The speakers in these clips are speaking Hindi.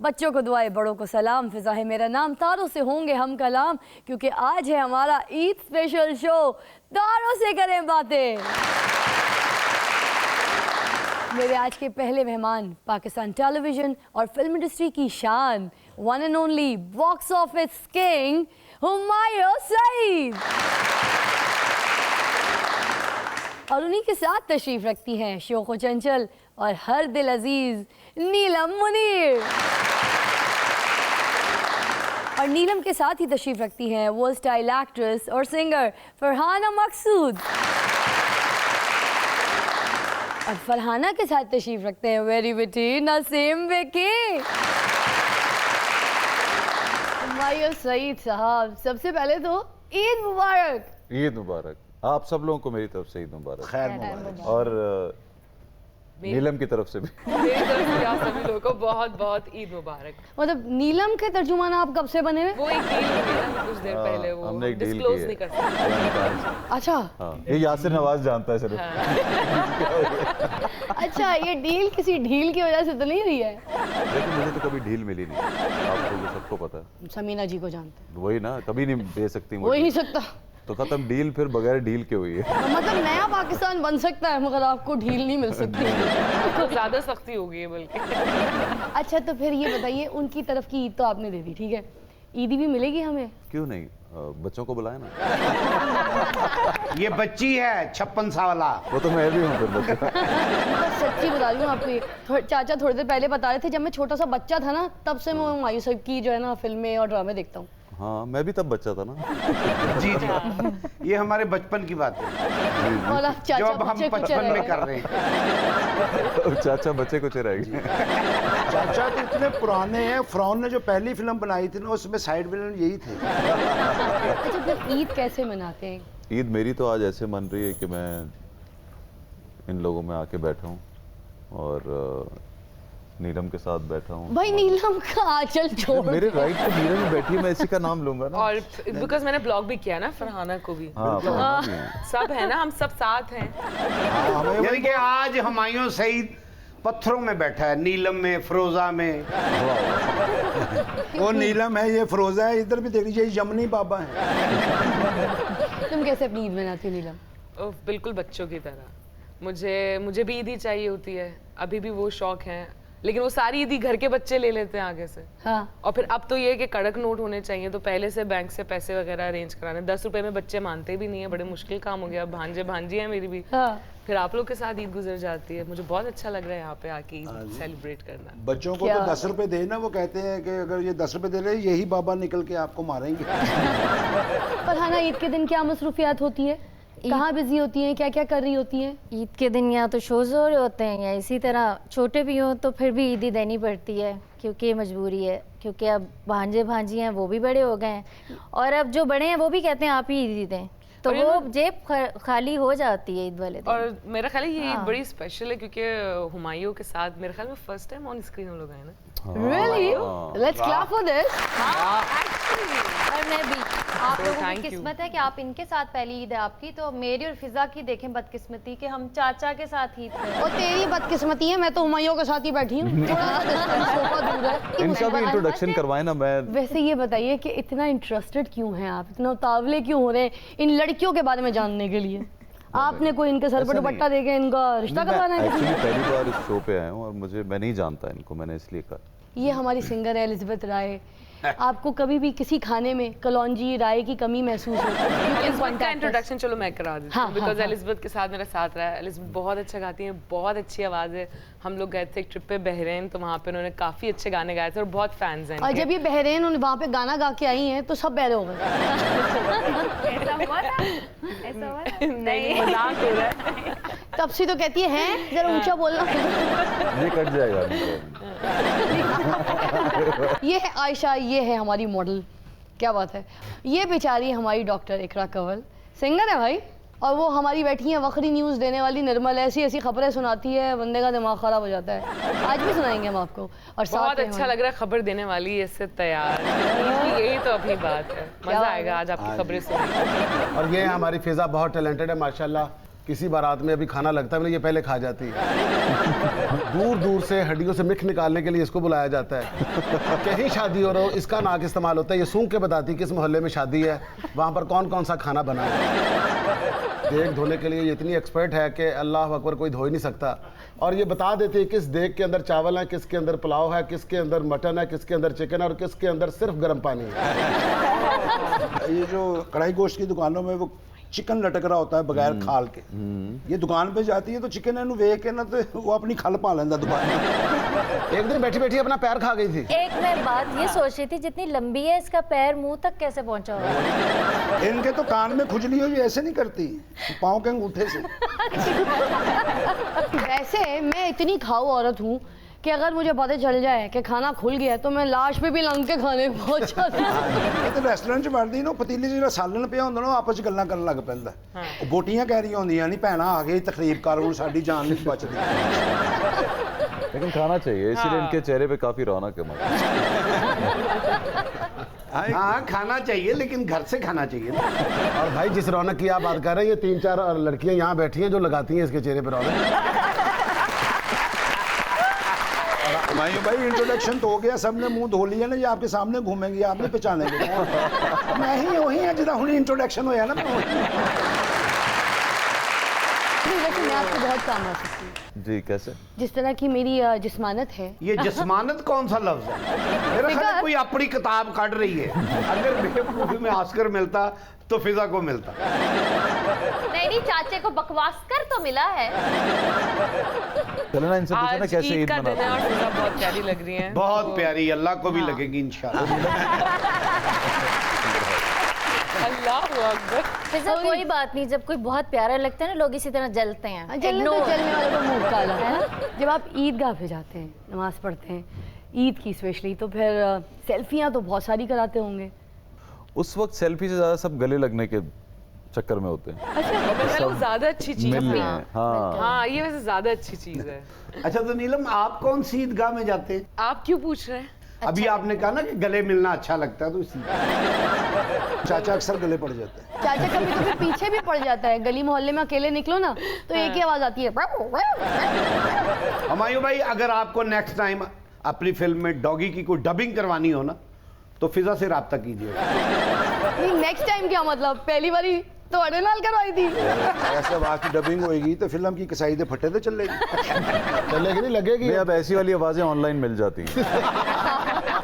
बच्चों को दुआएं, बड़ों को सलाम। फिजा है मेरा नाम, तारों से होंगे हम कलाम, क्योंकि आज है हमारा ईद स्पेशल शो, तारों से करें बातें। मेरे आज के पहले मेहमान पाकिस्तान टेलीविजन और फिल्म इंडस्ट्री की शान, one and only box office king Humayun Saeed. और उन्हीं के साथ तशरीफ रखती हैं शोखो चंचल और हर दिल अजीज नीलम मुनीर। और नीलम के साथ ही तशरीफ रखती हैं वर्ल्ड स्टाइल एक्ट्रेस और सिंगर फरहाना मकसूद। और फरहाना के साथ तशरीफ रखते हैं वेरी विटी नसीम विकी। हुमायूं सईद साहब, सबसे पहले तो ईद मुबारक। ईद मुबारक आप सब लोगों को मेरी तरफ से, ईद मुबारक, खैर मुबारक। और नीलम की तरफ से भी मेरी तरफ से आप सभी लोगों को बहुत बहुत ईद मुबारक। मतलब नीलम के तर्जुमान आप कब से बने हुए? वो एक डील हुई ना कुछ देर पहले, वो हमने एक डील डिस्क्लोज की नहीं है। कर सकते। अच्छा ये यासिर नवाज जानता है सिर्फ। अच्छा, ये डील किसी ढील की वजह से तो नहीं हुई है? लेकिन मुझे तो कभी ढील मिली नहीं, आपको ये सबको पता है। समीना जी को जानते हैं। वही ना, कभी नहीं दे सकती हो ही नहीं सकता तो खत्म डील, फिर बगैर डील के हुई है। मतलब नया पाकिस्तान बन सकता है मगर आपको ढील नहीं मिल सकती। तो ज्यादा सख्ती हो गई है बल्कि। अच्छा, तो फिर ये बताइए, उनकी तरफ की ईद तो आपने दे दी, ठीक है, ईदी भी मिलेगी हमें? क्यों नहीं, बच्चों को बुलाए ना। ये बच्ची है 56 साला। वो तो मैं भी हूँ फिर बच्चा। सच्ची बता रही हूँ आपको, चाचा थोड़ी देर पहले बता रहे थे, जब मैं छोटा सा बच्चा था ना, तब से मैं हुमायूं साहब की जो है ना फिल्में और ड्रामे देखता हूँ। हाँ, मैं भी तब बच्चा था ना। जी जी, ये हमारे बचपन की बात है और आप जो चाचा अब हम बच्चे कुछ बचपन में रहे। कर रहे हैं। चाचा बच्चे कुछ रहेंगे। चाचा तो इतने पुराने हैं, फ्रॉन ने जो पहली फिल्म बनाई थी ना, उसमें साइड विलन यही थे। अच्छा, फिर ईद कैसे मनाते हैं? ईद मेरी तो आज ऐसे मन रही है कि मैं इन लोगों में आके बैठा हूँ और नीलम के साथ बैठा हूँ। भाई नीलम का आंचल छोड़। मेरे राइट पे नीलम में बैठी है, मैं इसी का नाम लूंगा ना। और बिकॉज मैंने ब्लॉग भी किया ना फरहाना को भी। हाँ, फरहाना भी है। सब है ना, हम सब साथ हैं। यानी कि आज हुमायूं सईद पत्थरों में बैठा है, नीलम में, फिरोजा में। वो नीलम है, ये फिरोजा है, इधर भी देख लीजिए यमनी बाबा है। तुम कैसे अपनी ईद मनाती हो नीलम? बिल्कुल बच्चों की तरह। मुझे भी ईद ही चाहिए होती है, अभी भी वो शौक है, लेकिन वो सारी ईदी घर के बच्चे ले लेते हैं आगे से। हाँ। और फिर अब तो ये है कि कड़क नोट होने चाहिए, तो पहले से बैंक से पैसे वगैरह अरेंज कराने। 10 रुपए में बच्चे मानते भी नहीं है, बड़े मुश्किल काम हो गया। भांजे भांजी है मेरी भी। हाँ। फिर आप लोग के साथ ईद गुजर जाती है। मुझे बहुत अच्छा लग रहा है यहाँ पे आके ईद सेलिब्रेट करना। बच्चों को तो 10 रुपए देना, वो कहते हैं कि अगर ये 10 रुपए दे रहे यही बाबा निकल के आपको मारेंगे। फरहाना, ईद के दिन क्या मसरूफियात होती है, कहाँ बिजी होती हैं, क्या क्या कर रही होती हैं? ईद के दिन या तो शोज हो रहे होते हैं, या इसी तरह छोटे भी हों तो फिर भी ईदी देनी पड़ती है, क्योंकि ये मजबूरी है, क्योंकि अब भांजे भांजी हैं वो भी बड़े हो गए हैं, और अब जो बड़े हैं वो भी कहते हैं आप ही ईदी दें, तो वो जेब खाली हो जाती है ईद वाले दिन। और मेरा ख्याल है ये ईद बड़ी स्पेशल है, क्योंकि हुमायूं के साथ मेरे ख्याल में फर्स्ट टाइम ऑन स्क्रीन हम लोग आए ना। Really? Let's clap for this. और मैं भी, आप लोगों Thank की you. किस्मत है कि आप इनके साथ पहली ईद है आपकी, तो मेरी और फिजा की देखें बदकिस्मती कि हम चाचा के साथ ईद पे। और तेरी बदकिस्मती है, मैं तो हुमायूं के साथ ही बैठी हूँ। थोड़ा सा distance बहुत दूर है। इनका भी इंट्रोडक्शन करवाए ना। मैं वैसे ये बताइए कि इतना इंटरेस्टेड क्यों हैं आप, इतना उतावले क्यों हो रहे हैं इन लड़कियों के बारे में जानने के लिए? आपने कोई इनके सर पर दुपट्टा देके इनका रिश्ता करवाना है? एक्चुअली पहली बार इस शो पे आया हूँ और मैं नहीं जानता इनको, मैंने इसलिए कहा। ये हमारी सिंगर है एलिज़ाबेथ राय। आपको कभी भी किसी खाने में कलौंजी राय की कमी महसूस हो? एलिज़ाबेथ का इंट्रोडक्शन चलो मैं करा देती हाँ, हूँ, बिकॉज हाँ। एलिज़ाबेथ के साथ मेरा साथ रहा है। एलिज़ाबेथ बहुत अच्छा गाती हैं, बहुत अच्छी आवाज़ है। हम लोग गए थे एक ट्रिप पे बहरीन, तो वहाँ पे उन्होंने काफ़ी अच्छे गाने गाए थे और बहुत फैंस हैं और इनके। जब ये बहरीन वहाँ पे गाना गा के आई हैं तो सब बहरे हो गए। ऐसा हुआ था? ऐसा हुआ था? नहीं, मजाक हो रहा है। तब से तो कहती है जरा ऊंचा बोलना। ये कट जाएगा। ये है आयशा, ये है हमारी मॉडल। क्या बात है। ये बेचारी हमारी डॉक्टर इकरा कंवल, सिंगर है भाई, और वो हमारी बैठी है वक्री न्यूज़ देने वाली निर्मल। ऐसी ऐसी खबरें सुनाती है, बंदे का दिमाग खराब हो जाता है। आज भी सुनाएंगे हम आपको। और बहुत अच्छा लग रहा है, खबर देने वाली है इससे तैयार। यही तो अपनी बात है, मजा आएगा आज आपकी खबरें सुनकर। और ये हमारी फिजा बहुत टैलेंटेड है माशाल्लाह, किसी बारात में अभी खाना लगता है मैंने, ये पहले खा जाती है। दूर दूर से हड्डियों से मिख निकालने के लिए इसको बुलाया जाता है। कहीं शादी हो रहा हो इसका नाक इस्तेमाल होता है, ये सूंघ के बताती किस मोहल्ले में शादी है, वहाँ पर कौन कौन सा खाना बना है। देग धोने के लिए ये इतनी एक्सपर्ट है कि अल्लाह अकबर कोई धो ही नहीं सकता। और ये बता देती है किस देग के अंदर चावल है, किसके अंदर पुलाव है, किसके अंदर मटन है, किसके अंदर चिकन है और किसके अंदर सिर्फ गर्म पानी है। ये जो कढ़ाई गोश्त की दुकानों में वो चिकन लटक रहा होता है बगैर खाल के, ये दुकान पे जाती है तो चिकन इन्हू वेख के ना तो वो अपनी खल पा लेंदा दुकान में। एक दिन बैठी बैठी अपना पैर खा गई थी। एक मैं बात ये सोच रही थी, जितनी लंबी है इसका पैर मुंह तक कैसे पहुंचा होगा? इनके तो कान में खुजली हो, ये ऐसे नहीं करती, पाँव के अंगूठे से। वैसे मैं इतनी खाऊ औरत हूँ कि अगर मुझे पता चल जाए कि खाना खुल गया तो मैं लाश पे भी लंघ के खाने पहुंच जाती हूँ। तो रेस्टोरेंट च वड़दी ना पतीली ਜਿਹੜਾ ਸਾਲਣ ਪਿਆ ਹੁੰਦਾ ਨਾ ਆਪਸ ਚ ਗੱਲਾਂ ਕਰਨ ਲੱਗ ਪੈਂਦਾ। ਉਹ ਬੋਟੀਆਂ ਕਹਿ ਰਹੀਆਂ ਹੁੰਦੀਆਂ ਨਹੀਂ ਭੈਣਾ ਆ ਗਈ ਤਕਰੀਬ ਕਰ ਹੁਣ ਸਾਡੀ ਜਾਨ ਨਹੀਂ ਬਚਦੀ। लेकिन खाना चाहिए, इसीलिए इनके चेहरे पे काफी रौनक है। हाँ खाना चाहिए लेकिन घर से खाना चाहिए ना। और भाई जिस रौनक की आप बात कर रहे हैं, ये 3-4 लड़कियां यहाँ बैठी हैं जो लगाती हैं इसके चेहरे पर रौनक। भाई भाई इंट्रोडक्शन तो हो गया, सबने मुंह धो लिया ना, ये आपके सामने घूमेंगी, आप नहीं पहचानेंगे। मैं ही वही है जिदा हुनी इंट्रोडक्शन होया ना। वैसे मैं आपको बहुत काम आ सकती हूँ। जी कैसे? जिस तरह की मेरी जिस्मानत है। ये जिस्मानत कौन सा लफ्ज है? मेरा ख्याल है कोई अपनी किताब काट रही है। अगर बेवकूफी में ऑस्कर मिलता तो फिजा को मिलता। नहीं चाचे को बकवास कर तो मिला है। चलो ना इनसे पूछो ना कैसे ईद का दिन मनाते है और हैं। फिजा बहुत प्यारी लग रही है। बहुत प्यारी, अल्लाह को भी लगेगी इंशाल्लाह। अल्लाह अकबर। फिजा कोई बात नहीं, जब कोई बहुत प्यारा लगता है ना लोग इसी तरह जलते हैं। जलने तो जलने वाले का मुंह काला है ना। जब आप ईदगाह पे जाते हैं, नमाज पढ़ते हैं ईद की स्पेशली, तो फिर सेल्फियाँ तो बहुत सारी कराते होंगे। उस वक्त सेल्फी से ज्यादा सब गले लगने के चक्कर में होते हैं। अच्छा, वो ज्यादा अच्छी चीज मिल है। रहे हैं, हाँ। हाँ ये वैसे ज्यादा अच्छी चीज है। अच्छा तो नीलम आप कौन सी ईदगाह में जाते हैं? आप क्यों पूछ रहे हैं? अभी आपने कहा ना कि गले मिलना अच्छा लगता है तो इसी। चाचा अक्सर गले पड़ जाते हैं। चाचा कभी कभी पीछे भी पड़ जाता है। गली मोहल्ले में अकेले निकलो ना तो एक ही आवाज आती है। हुमायूं भाई अगर आपको नेक्स्ट टाइम अपनी फिल्म में डॉगी की कोई डबिंग करवानी हो ना तो फिजा से राब्ता कीजिए। नहीं नेक्स्ट टाइम क्या मतलब, पहली बारी तो अड़े नाल करवाई थी। ऐसे आवाज की डबिंग होएगी तो फिल्म की कसाई दे फटे तो चलेगी। चलेगी नहीं लगेगी। नहीं अब ऐसी वाली आवाजें ऑनलाइन मिल जाती हैं।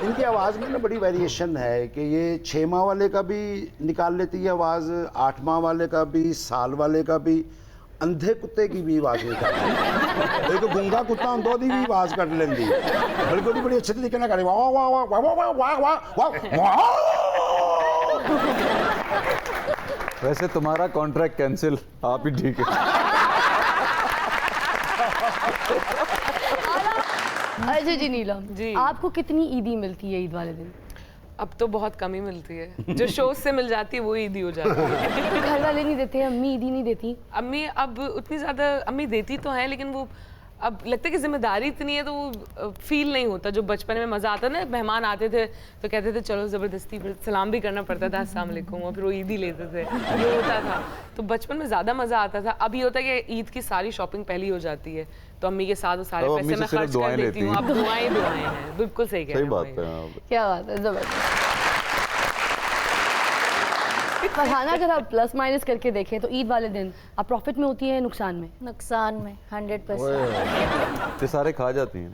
इनकी आवाज़ में ना बड़ी वेरिएशन है कि ये 6 माह वाले का भी निकाल लेती है आवाज़, 8 माह वाले का भी, साल वाले का भी, अंधे कुत्ते की भी आवाज़ निकालती। एक गूंगा कुत्ता होंदा ओदी भी आवाज़ कट लेंदी। बल्कि बड़ी अच्छे तरीके नाल करे वाह वाह वाह वाह वाह वाह वाह वाह। वैसे तुम्हारा कॉन्ट्रैक्ट कैंसिल, आप ही ठीक है। अच्छा जी नीलम जी। आपको कितनी ईदी मिलती है ईद वाले दिन? अब तो बहुत कम ही मिलती है। जो शो से मिल जाती है वो ईदी हो जाती है। घर वाले नहीं देते, अम्मी ईदी नहीं देती? अम्मी अब उतनी ज़्यादा, अम्मी देती तो है लेकिन वो अब लगता है कि जिम्मेदारी इतनी है तो वो फील नहीं होता। जो बचपन में मज़ा आता ना, मेहमान आते थे तो कहते थे चलो ज़बरदस्ती, फिर सलाम भी करना पड़ता था अस्सलाम वालेकुम, और फिर वो ईद ही लेते थे, ये होता था। तो बचपन में ज़्यादा मज़ा आता था। अब ये होता है कि ईद की सारी शॉपिंग पहले ही हो जाती है तो अम्मी के साथ वो सारे तो अम्मी पैसे से मैं सिर्फ खर्च दुआएं कर देती लेती हूँ। हैं। अब दुआएं हैं, बिल्कुल सही कह रहे सही हैं बात भाई। है, हाँ। क्या बात है, जबरदस्त। फरहाना अगर आप प्लस माइनस करके देखें तो ईद वाले दिन आप प्रॉफिट में होती है नुकसान में? नुकसान में 100%। ये सारे खा जाती हैं।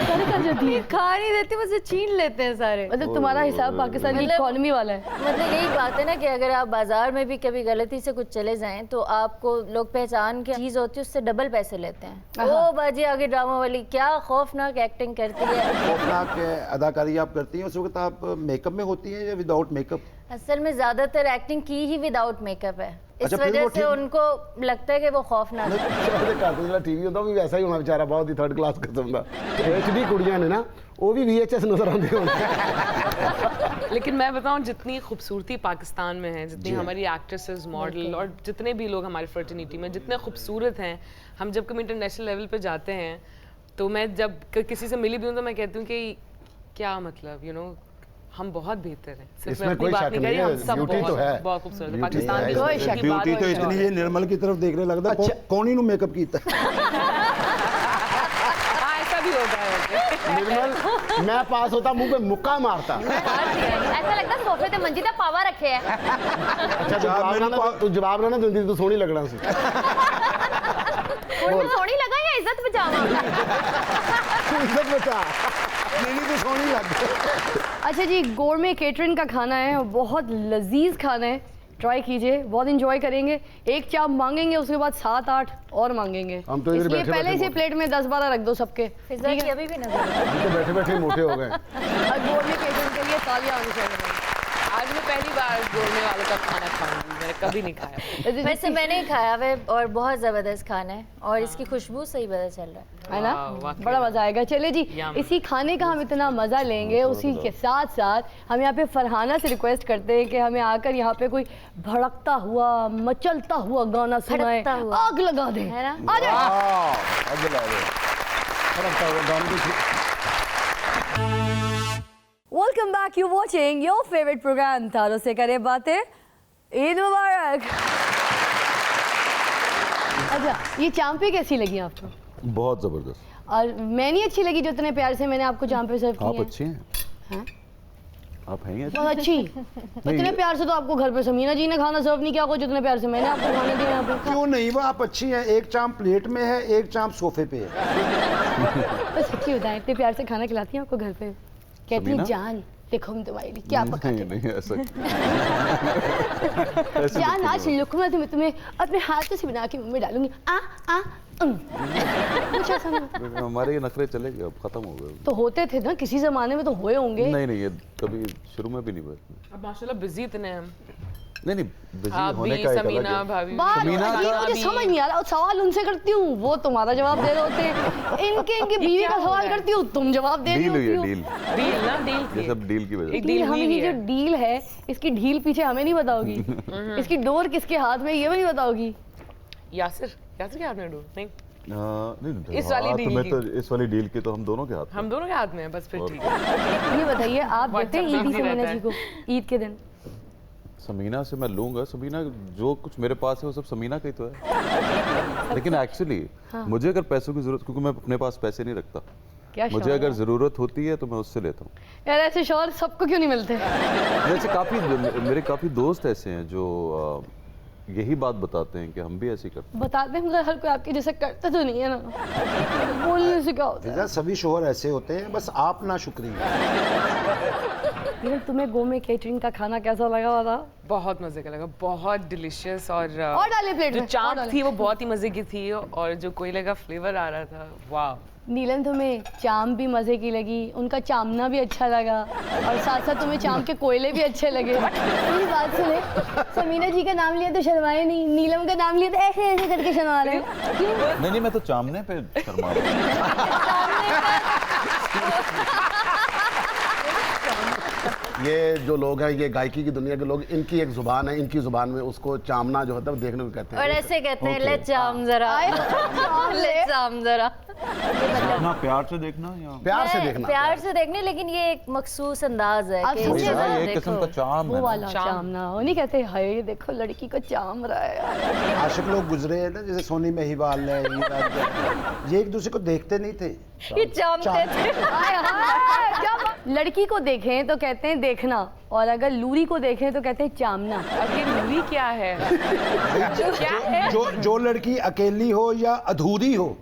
सारी कर जाती है। खा नहीं देते, मुझे छीन लेते हैं सारे। मतलब तुम्हारा हिसाब पाकिस्तानी मतलब- इकोनॉमी वाला है। मतलब यही बात है ना कि अगर आप बाजार में भी कभी गलती से कुछ चले जाएं तो आपको लोग पहचान के चीज होती है उससे डबल पैसे लेते हैं। ओ बाजी आगे ड्रामा वाली क्या खौफनाक एक्टिंग करती है। खौफनाक अदाकारी आप करती हैं, उस वक्त आप मेकअप में होती हैं या विदाउट मेकअप? असल में ज्यादातर एक्टिंग की ही विदाउट मेकअप है, इस अच्छा, फिर वजह वो से ठीक- उनको लगता है कि वो खौफनाक है। टीवी होता भी वैसा ही होना बेचारा, बहुत ही थर्ड क्लास किस्म का। HD कुड़ियां ने ना वो भी VHS नजर आती होंगी। लेकिन मैं बताऊं जितनी खूबसूरती पाकिस्तान में है, जितनी हमारी एक्ट्रेसेस, मॉडल और जितने भी लोग हमारी फर्टिनिटी में जितने खूबसूरत हैं, हम जब कभी इंटरनेशनल लेवल पे जाते हैं तो मैं जब किसी से मिली भी हूँ तो मैं कहती हूँ कि क्या मतलब हम बहुत बेहतर हैं। सिर्फ इसमें मैं अपनी कोई बात शक नहीं कर नहीं रही, हम है, सब beauty तो है। बहुत खूबसूरत है। Beauty पाकिस्तान है। की कोई खूबसूरती शक की बात ब्यूटी तो है। इतनी है, निर्मल की तरफ देखने लगता है कौन ही मेकअप कीता हाँ, ऐसा भी होता है। निर्मल मैं पास होता मुंह पे मुक्का मारता। ऐसा लगता सोफे ते मंजी दा पावा रखे है। अच्छा तू जवाब ना दिंदी तो सोहनी लगना सी। हुण मैं सोहनी लगा या इज्जत बचावा? इज्जत बचा। नहीं तो सोनी लग अच्छा जी, गोरमे केटरिंग का खाना है, बहुत लजीज खाना है, ट्राई कीजिए, बहुत इंजॉय करेंगे। एक चाप मांगेंगे, उसके बाद 7-8 और मांगेंगे। हम तो इधर इसलिए बैठे पहले बैठे से प्लेट में 10-12 रख दो सबके। फिजा की अभी भी नजर हम तो बैठे बैठे मोटे हो गए। और गोरमे केटरिंग के लिए तालियां होनी चाहिए। आज मैं पहली बार गोरमे वालों का खाना खाऊंगी, मैंने कभी नहीं खाया। वैसे मैंने ही खाया है और बहुत ज़बरदस्त खाना है और इसकी खुशबू से ही पता चल रहा है। है ना, वाकई। बड़ा मजा आएगा। चले जी, Yum. इसी खाने का हम इतना मजा लेंगे, उसी के साथ साथ हम यहाँ पे फरहाना से रिक्वेस्ट करते हैं कि हमें आकर यहाँ पे कोई भड़कता हुआ, मचलता हुआ गाना सुनाए, भड़कता हुआ। आग लगा दे। है ना? आ जाए। Welcome back, you watching your favourite programme तारों से करें बातें। ईद मुबारक। अच्छा, ये चांपे कैसी लगी आपको? बहुत ज़बरदस्त। और मैं नहीं अच्छी लगी जो इतने प्यार से मैंने आपको चांपे सर्व की आप हैं? अच्छी हैं। हैं? आप हैं अच्छी। बहुत अच्छी। इतने प्यार से तो आपको घर पे समीना जी ने खाना सर्व नहीं किया, जितने प्यार से मैंने आपको खाने दिया यहाँ पे। क्यों नहीं, वो आप अच्छी हैं। एक चांप प्लेट में है, एक चांप सोफे पे है। बस सच्ची बताएं, इतने प्यार से खाना खिलाती हैं आपको घर पे? कहती हैं समीना? जान देखो हम तुम्हारे लिए क्या पका नहीं नहीं ऐसा ऐसे जान बिल्कुल आज नहीं। लुकमा तुम्हें अपने हाथों से बना के मुंह में डालूंगी। कुछ ऐसा नहीं। हमारे ये नखरे चले गए, अब खत्म हो गए। तो होते थे ना, किसी जमाने में तो हुए होंगे। नहीं नहीं, ये कभी शुरू में भी नहीं हुए। अब माशाल्लाह बिजी इतने हैं। नहीं नहीं, बिजी आप होने भी, का एक अलग समीना है। भाभी, बात समीना ये का- मुझे समझ नहीं आ रहा, सवाल उनसे करती हूँ वो तुम्हारा जवाब दे रहे होते हैं, इनकी बीवी का सवाल करती हूँ तुम जवाब दे रही डील हुई होती है, हो। डील। डील ना, डील ये की। सब डील की वजह से। एक डील हमें हुई ये जो है। डील है, इसकी ढील पीछे हमें नहीं बताओगी, इसकी डोर किसके हाथ में ये भी नहीं बताओगी। यासिर के हाथ में डूब नहीं, नहीं इस वाली हाथ डील में की। तो इस वाली डील की तो हम दोनों के हाथ में। हम दोनों के हाथ में है, बस फिर और- ठीक है। ये बताइए, आप देते हैं WhatsApp ईदी busy समीना रहता जी को ईद के दिन? समीना से मैं लूंगा, समीना जो कुछ मेरे पास है वो सब समीना का ही तो है। लेकिन एक्चुअली मुझे अगर पैसों की जरूरत, क्योंकि मैं अपने पास पैसे नहीं रखता, क्या मुझे शौक अगर है? जरूरत होती है तो मैं उससे लेता हूँ। यार ऐसे शौहर सबको क्यों नहीं मिलते? वैसे मेरे काफी दोस्त ऐसे हैं जो यही बात बताते हैं कि हम भी ऐसे ही करते बताते हैं, मगर हर कोई आपके जैसे करता तो नहीं है ना, बोलने से क्या होता है। फिजा, सभी शोहर ऐसे होते हैं, बस आप ना शुक्रिया। लेकिन तुम्हें गोमे केटरिंग का खाना कैसा लगा हुआ था? बहुत मजे का लगा, बहुत डिलीशियस। और डालिए प्लेट जो में, और चाट डालिए। थी वो बहुत ही मजे की थी, और जो कोयले का फ्लेवर आ रहा था, वाह। नीलम, तुम्हें चाम भी मजे की लगी, उनका चामना भी अच्छा लगा, और साथ साथ तुम्हें चाम के कोयले भी अच्छे लगे। मेरी बात सुने, समीना जी का नाम लिया तो शर्माए नहीं, नीलम का नाम लिया तो ऐसे ऐसे करके शर्मा रहे हैं। क्यों? नहीं मैं तो चामने पे शर्मा रहा हूँ। ये जो लोग हैं, ये गायकी की दुनिया के लोग, इनकी एक जुबान है, इनकी जुबान में उसको चामना जो होता है वो देखने को कहते और हैं। ऐसे कहते हैं Okay. ले चाम जरा, ले चाम जरा। अपना प्यार से देखना या प्यार से देखना। प्यार से देखने, लेकिन ये एक मखसूस अंदाज है आप कि सोचिए इसे जरा, जरा ये एक किस्म का देखो। चाम वो है ना। वाला चामना, वो नहीं कहते हाय ये देखो लड़की को चाम रहा है। आशिक लोग गुजरे हैं ना, जैसे सोनी महिवाल है, ये एक दूसरे को देखते नहीं थे। ये चामते थे। हाय हाय, क्या बात। लड़की को देखें तो कहते हैं देखना, और अगर लूरी को देखें तो कहते हैं चामना। अब ये नूरी क्या है? क्या है? जो लड़की अकेली हो या अधूरी हो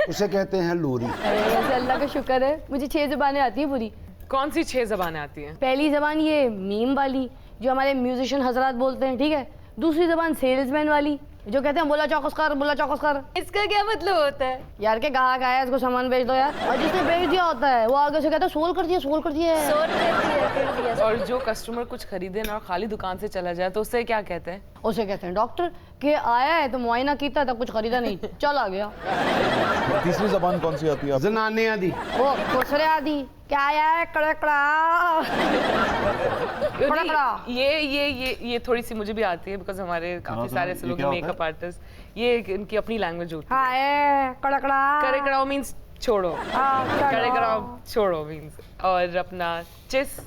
उसे कहते हैं लूरी। वैसे अल्लाह का शुक्र है मुझे 6 ज़बानें आती हैं पूरी। कौन सी 6 ज़बानें आती हैं? पहली ज़बान ये मीम वाली जो हमारे म्यूजिशियन हजरात बोलते हैं, ठीक है। दूसरी ज़बान सेल्समैन वाली जो कहते हैं बोला चौकस कर, बोला चौकस कर। इसका क्या मतलब होता है? यार के ग्राहक आया इसको सामान बेच दो यार, और जिसने बेच दिया होता है वो आगे से कहता है सोल कर दिया, सोल कर दिया। सोच कर दिया। और जो कस्टमर कुछ खरीदे ना और खाली दुकान से चला जाए तो उससे क्या कहते हैं? उसे कहते हैं डॉक्टर के आया है तो मुआयना कीता था, कुछ खरीदा नहीं, चला गया। तीसरी जबान कौन सी आती है आपको? जनाने आदि। वो खुसरे आदि क्या आया है, कड़कड़ा कड़कड़ा। ये थोड़ी सी मुझे भी आती है, बिकॉज हमारे काफी सारे ऐसे ये लोग क्या होता है? मेकअप आर्टिस्ट, ये इनकी अपनी लैंग्वेज होती है। हाय कड़कड़ा करे कराओ मीन्स छोड़ो, करे कराओ छोड़ो मीन्स, और अपना चिस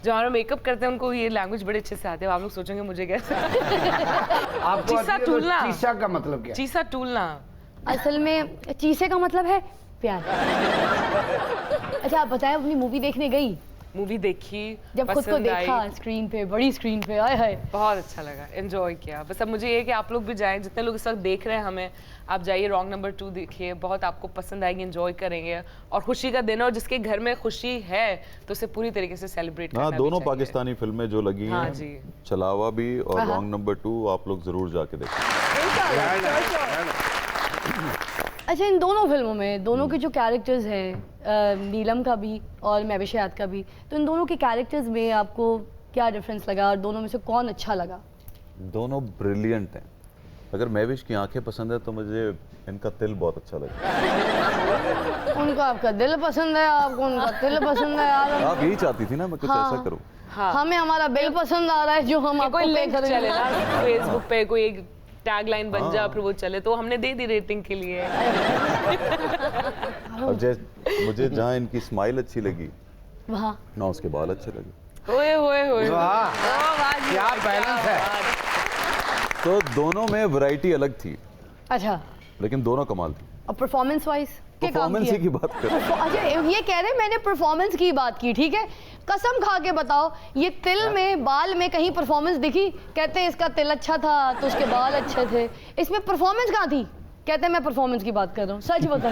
जो हमारा मेकअप करते हैं उनको ये लैंग्वेज बड़े अच्छे से आते हैं, आप लोग सोचेंगे मुझे कैसे। आपको चीसा आती है तो टूलना। चीसा का मतलब क्या है? चीसा टूलना। असल में चीसे का मतलब है प्यार। अच्छा आप बताएं, अपनी मूवी देखने गई मूवी देखी, जब खुद को पसंद आई, देखा स्क्रीन पे, बड़ी स्क्रीन पे, आए हाय। बहुत अच्छा लगा, एंजॉय किया। बस अब मुझे ये है कि आप लोग भी जाएं, जितने लोग इस वक्त देख रहे हैं हमें, आप जाइए रॉन्ग नंबर 2 देखिए, बहुत आपको पसंद आएगी, एंजॉय करेंगे। और खुशी का दिन है, और जिसके घर में खुशी है तो उसे पूरी तरीके से सेलिब्रेट करना हाँ, भी दोनों चाहिए। पाकिस्तानी फिल्में जो लगी हाँ हैं, जी। चलावा भी और रॉन्ग नंबर 2 आप लोग जरूर जाके देखें। अच्छा इन दोनों फिल्मों में दोनों के जो कैरेक्टर्स हैं, नीलम का भी और महविश हयात का भी, तो इन दोनों के कैरेक्टर्स में आपको क्या डिफरेंस लगा और दोनों में से कौन अच्छा लगा? दोनों ब्रिलियंट हैं। अगर महविश की आंखें पसंद है तो मुझे इनका तिल बहुत अच्छा लगा। उनका आपका दिल पसंद है, आपको उनका तिल पसंद है यार। आप यही चाहती थी ना मैं कुछ ऐसा करूं। हमें हमारा बिल पसंद आ रहा है जो हम आपको कोई पे लिंक करेंगे। चले ना फेसबुक पे, कोई एक टैग लाइन बन जा, फिर वो चले, तो हमने दे दी रेटिंग के लिए। और मुझे जहाँ इनकी स्माइल अच्छी लगी वहाँ ना उसके बाल अच्छे लगे। ओए होए होए, वाह, क्या बैलेंस है। तो दोनों में वैरायटी अलग थी, अच्छा लेकिन दोनों कमाल थी। और परफॉर्मेंस वाइज परफॉर्मेंस ही की बात कर। अच्छा ये कह रहे हैं मैंने परफॉर्मेंस की बात की, ठीक है, कसम खा के बताओ ये तिल में बाल में कहीं परफॉर्मेंस दिखी? कहते हैं इसका तिल अच्छा था तो उसके बाल अच्छे थे, इसमें परफॉर्मेंस कहाँ थी? कहते हैं मैं परफॉर्मेंस की बात कर रहा हूँ, सच बताओ।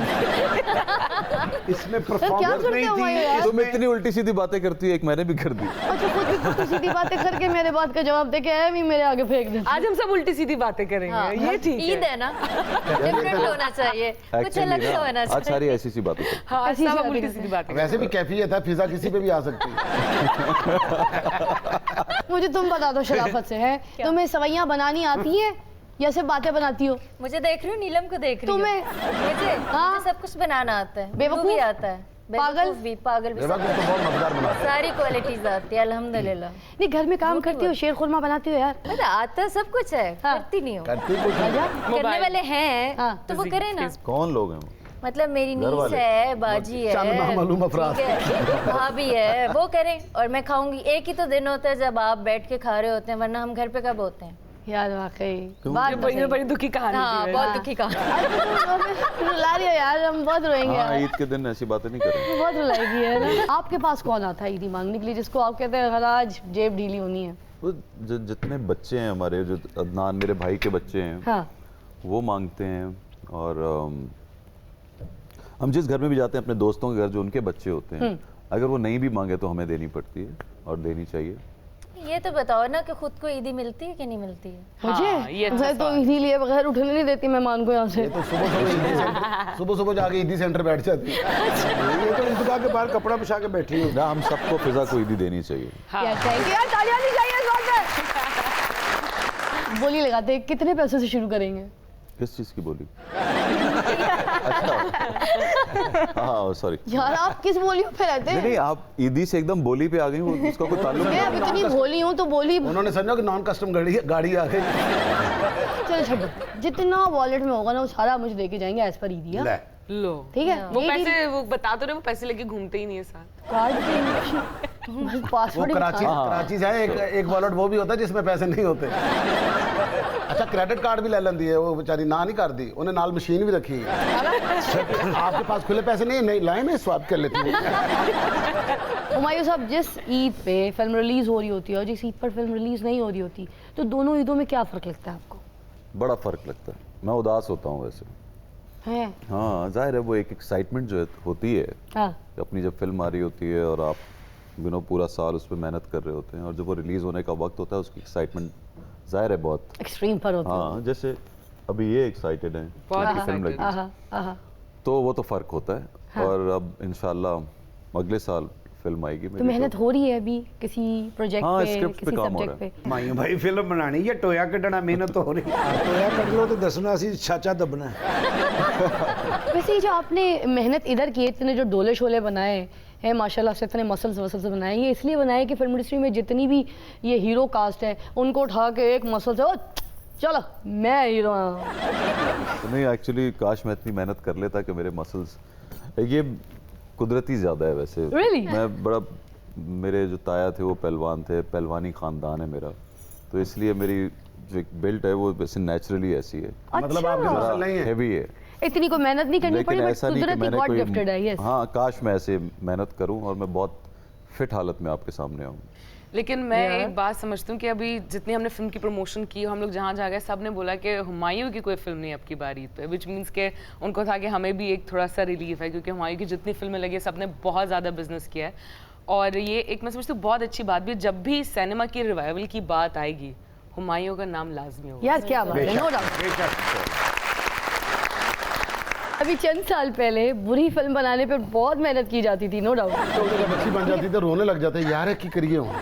इसमें क्या परफॉर्मेंस करते नहीं हो भाई यार? थी। तुम इतनी उल्टी सीधी बातें करती है, एक मैंने भी कर दी। अच्छा खुद भी कुछ सीधी बातें करके मेरे बात का जवाब देके आया भी मेरे आगे फेंक दे। आज हम सब उल्टी सीधी बातें करेंगे। हाँ, ये ठीक ईद है। है ना, डिफरेंट होना चाहिए, कुछ अलग से होना आज चाहिए। सारी ऐसी सी बातें करती हाँ, ऐसी सब बातें उल्टी करते सीधी बातें वैसे भी कैफियत है, फिजा किसी पे भी आ सकती है। मुझे तुम बता दो शराफत से, है तुम्हें सवैयां बनानी आती हैं या सिर्फ बातें बनाती हो? मुझे देख रही हूँ, नीलम को देख रही हूँ। मुझे हाँ? मुझे सब कुछ बनाना आता है, बेवकूफ? भी आता है, पागल? बेवकूफ भी, पागल भी, बेवकूफ तो बहुत मजेदार बनाता है। सारी क्वालिटीज आती है अल्हम्दुलिल्लाह। नहीं घर में काम करती हो, शेर खुरमा बनाती हो यार? अरे आता सब कुछ है, हाँ। करती नहीं हूँ। करती कुछ नहीं। करने वाले हैं हाँ। तो वो करे ना। कौन लोग हैं वो? मतलब मेरी घर नीस वाले? है, बाजी है, चंद नामालूम अफराद। ठीक है, भाभी है, वो करें और मैं खाऊंगी। एक ही तो दिन होता है जब आप बैठ के खा रहे होते हैं, वरना हम घर पे कब होते हैं? यार वाकई क्यों? बात ये तो बड़ी सही। बड़ी दुखी कहानी हाँ, थी। बहुत दुखी कहा। रुला रही हो यार, हम बहुत रोएंगे हाँ, यार, ईद के दिन ऐसी बातें नहीं करेंगे। बहुत रुलाएगी है ना। आपके पास कौन आता है ईदी मांगने के लिए जिसको आप कहते हैं हर आज जेब ढीली होनी है? वो जितने बच्चे हैं हमारे, जो अदनान मेरे भाई के बच्चे हैं, हाँ वो मांगते हैं। और हम जिस घर में भी जाते हैं अपने दोस्तों के घर, जो उनके बच्चे होते हैं, अगर वो नहीं भी मांगे तो हमें देनी पड़ती है और देनी चाहिए। ये तो बताओ ना कि खुद को ईदी मिलती है कि नहीं मिलती है? मुझे ये अच्छा मैं तो सवाल। ईदी लिए बगैर उठने नहीं देती मेहमान को यहाँ से। तो सुबह सुबह जाके ईदी सेंटर बैठ जाती है। ये तो इंतजार के बाहर कपड़ा बिछा के बैठी हूँ। ना, हम सबको फिजा को ईदी देनी चाहिए। यार थैंक यू यार, तालियां नहीं चाहिए इस बात पे। बोली लगाते हैं, कितने पैसों से शुरू करेंगे? किस चीज़ की बोली? अच्छा, हाँ सॉरी। यार आप किस बोलियों पे रहते नहीं हैं? नहीं, आप ईदी से एकदम बोली पे आ गई, वो उसका कोई ताल्लुक मैं अब नहीं। इतनी भोली हूँ तो बोली उन्होंने समझा कि नॉन कस्टम गाड़ी आ गई। चल छोड़ो, जितना वॉलेट में होगा ना वो सारा मुझे देके जाएंगे एज पर ईदी। ले। लो, ठीक है वो ये पैसे, वो बता तो रहे, वो पैसे लेके घूमते ही नहीं है साथ। कार्ड पे वो पासवर्ड कराची से है, एक वॉलेट वो भी होता है जिसमें पैसे नहीं होते। अच्छा, क्रेडिट कार्ड भी ले लेंदी है वो बेचारी, ना नहीं कर दी, उन्हें नाल मशीन भी रखी है। आपके पास खुले पैसे नहीं लाए, मैं स्वाप कर लेती हूँ। हुमायूं साहब, जिस ईद पे फिल्म रिलीज हो रही होती है और जिस ईद पर फिल्म रिलीज नहीं हो रही होती, तो दोनों ईदों में क्या फर्क लगता है आपको? बड़ा फर्क लगता है। मैं उदास होता हूँ वैसे। है हाँ, जाहिर है वो एक एक्साइटमेंट जो होती है, हाँ अपनी जब फिल्म आ रही होती है और आप पूरा साल उस पर मेहनत कर रहे होते हैं, और जब वो रिलीज होने का वक्त होता है उसकी एक्साइटमेंट जाहिर है बहुत। एक्सट्रीम पर होता है। हाँ, जैसे अभी ये एक्साइटेड हैं बहुत कि फिल्म excited। लगी, आहा आहा तो वो तो फर्क होता है। हाँ। और अब इंशाल्लाह अगले साल फिल्म आएगी तो मेरी। मेहनत हो रही है अभी किसी प्रोजेक्ट हाँ, पे, स्क्रिप्ट पे किसी काम हो सब्जेक्ट रहा पे? माइयों भाई फिल्म बनानी है, टोया कढ़ना मेहनत तो हो रही है। तो यार कर लो तो दसना सी छाचा दबना है। वैसे ये जो आपने मेहनत इधर की है, इतने जो डोले शोले बनाए हैं माशाल्लाह से, इतने मसल्स वसल्स बनाए, ये इसलिए बनाए कि फिल्म इंडस्ट्री में जितनी भी ये हीरो कास्ट है उनको उठा के एक मसल से, ओ चलो मैं हीरो हूँ। तो नहीं, एक्चुअली काश मैं इतनी मेहनत कर लेता कि मेरे मसल्स, ये कुदरती ज़्यादा है वैसे। Really? मैं बड़ा मेरे जो ताया थे वो पहलवान थे, पहलवानी ख़ानदान है मेरा, तो इसलिए मेरी जो एक बिल्ट है वो वैसे नेचुरली ऐसी है, मतलब आपके मसल नहीं है। हैवी है। इतनी कोई मेहनत नहीं करनी पड़ी, लेकिन बट ऐसा नहीं कि कुदरती मैंने गॉड गिफ्टेड है। यस, हाँ, काश मैं ऐसे मेहनत करूं और मैं बहुत फिट हालत में आपके सामने आऊं। लेकिन मैं एक बात समझती हूँ कि अभी जितनी हमने फिल्म की प्रमोशन की, हम लोग जहाँ जा गए सब ने बोला कि हुमायूं की कोई फिल्म नहीं आपकी बारी पे, विच मीन्स के उनको था कि हमें भी एक थोड़ा सा रिलीफ है, क्योंकि हुमायूं की जितनी फिल्में लगी सब ने बहुत ज़्यादा बिजनेस किया है। और ये एक मैं समझती हूँ बहुत अच्छी बात भी है, जब भी सिनेमा की रिवाइवल की बात आएगी हुमायूं का नाम लाजमी होगा। यार क्या बात है, नो डाउट। अभी चंद साल पहले बुरी फिल्म बनाने पे बहुत मेहनत की जाती थी, नो डाउट। तो जब अच्छी बन जाती तो रोने लग जाते, यार है की करिए हूँ,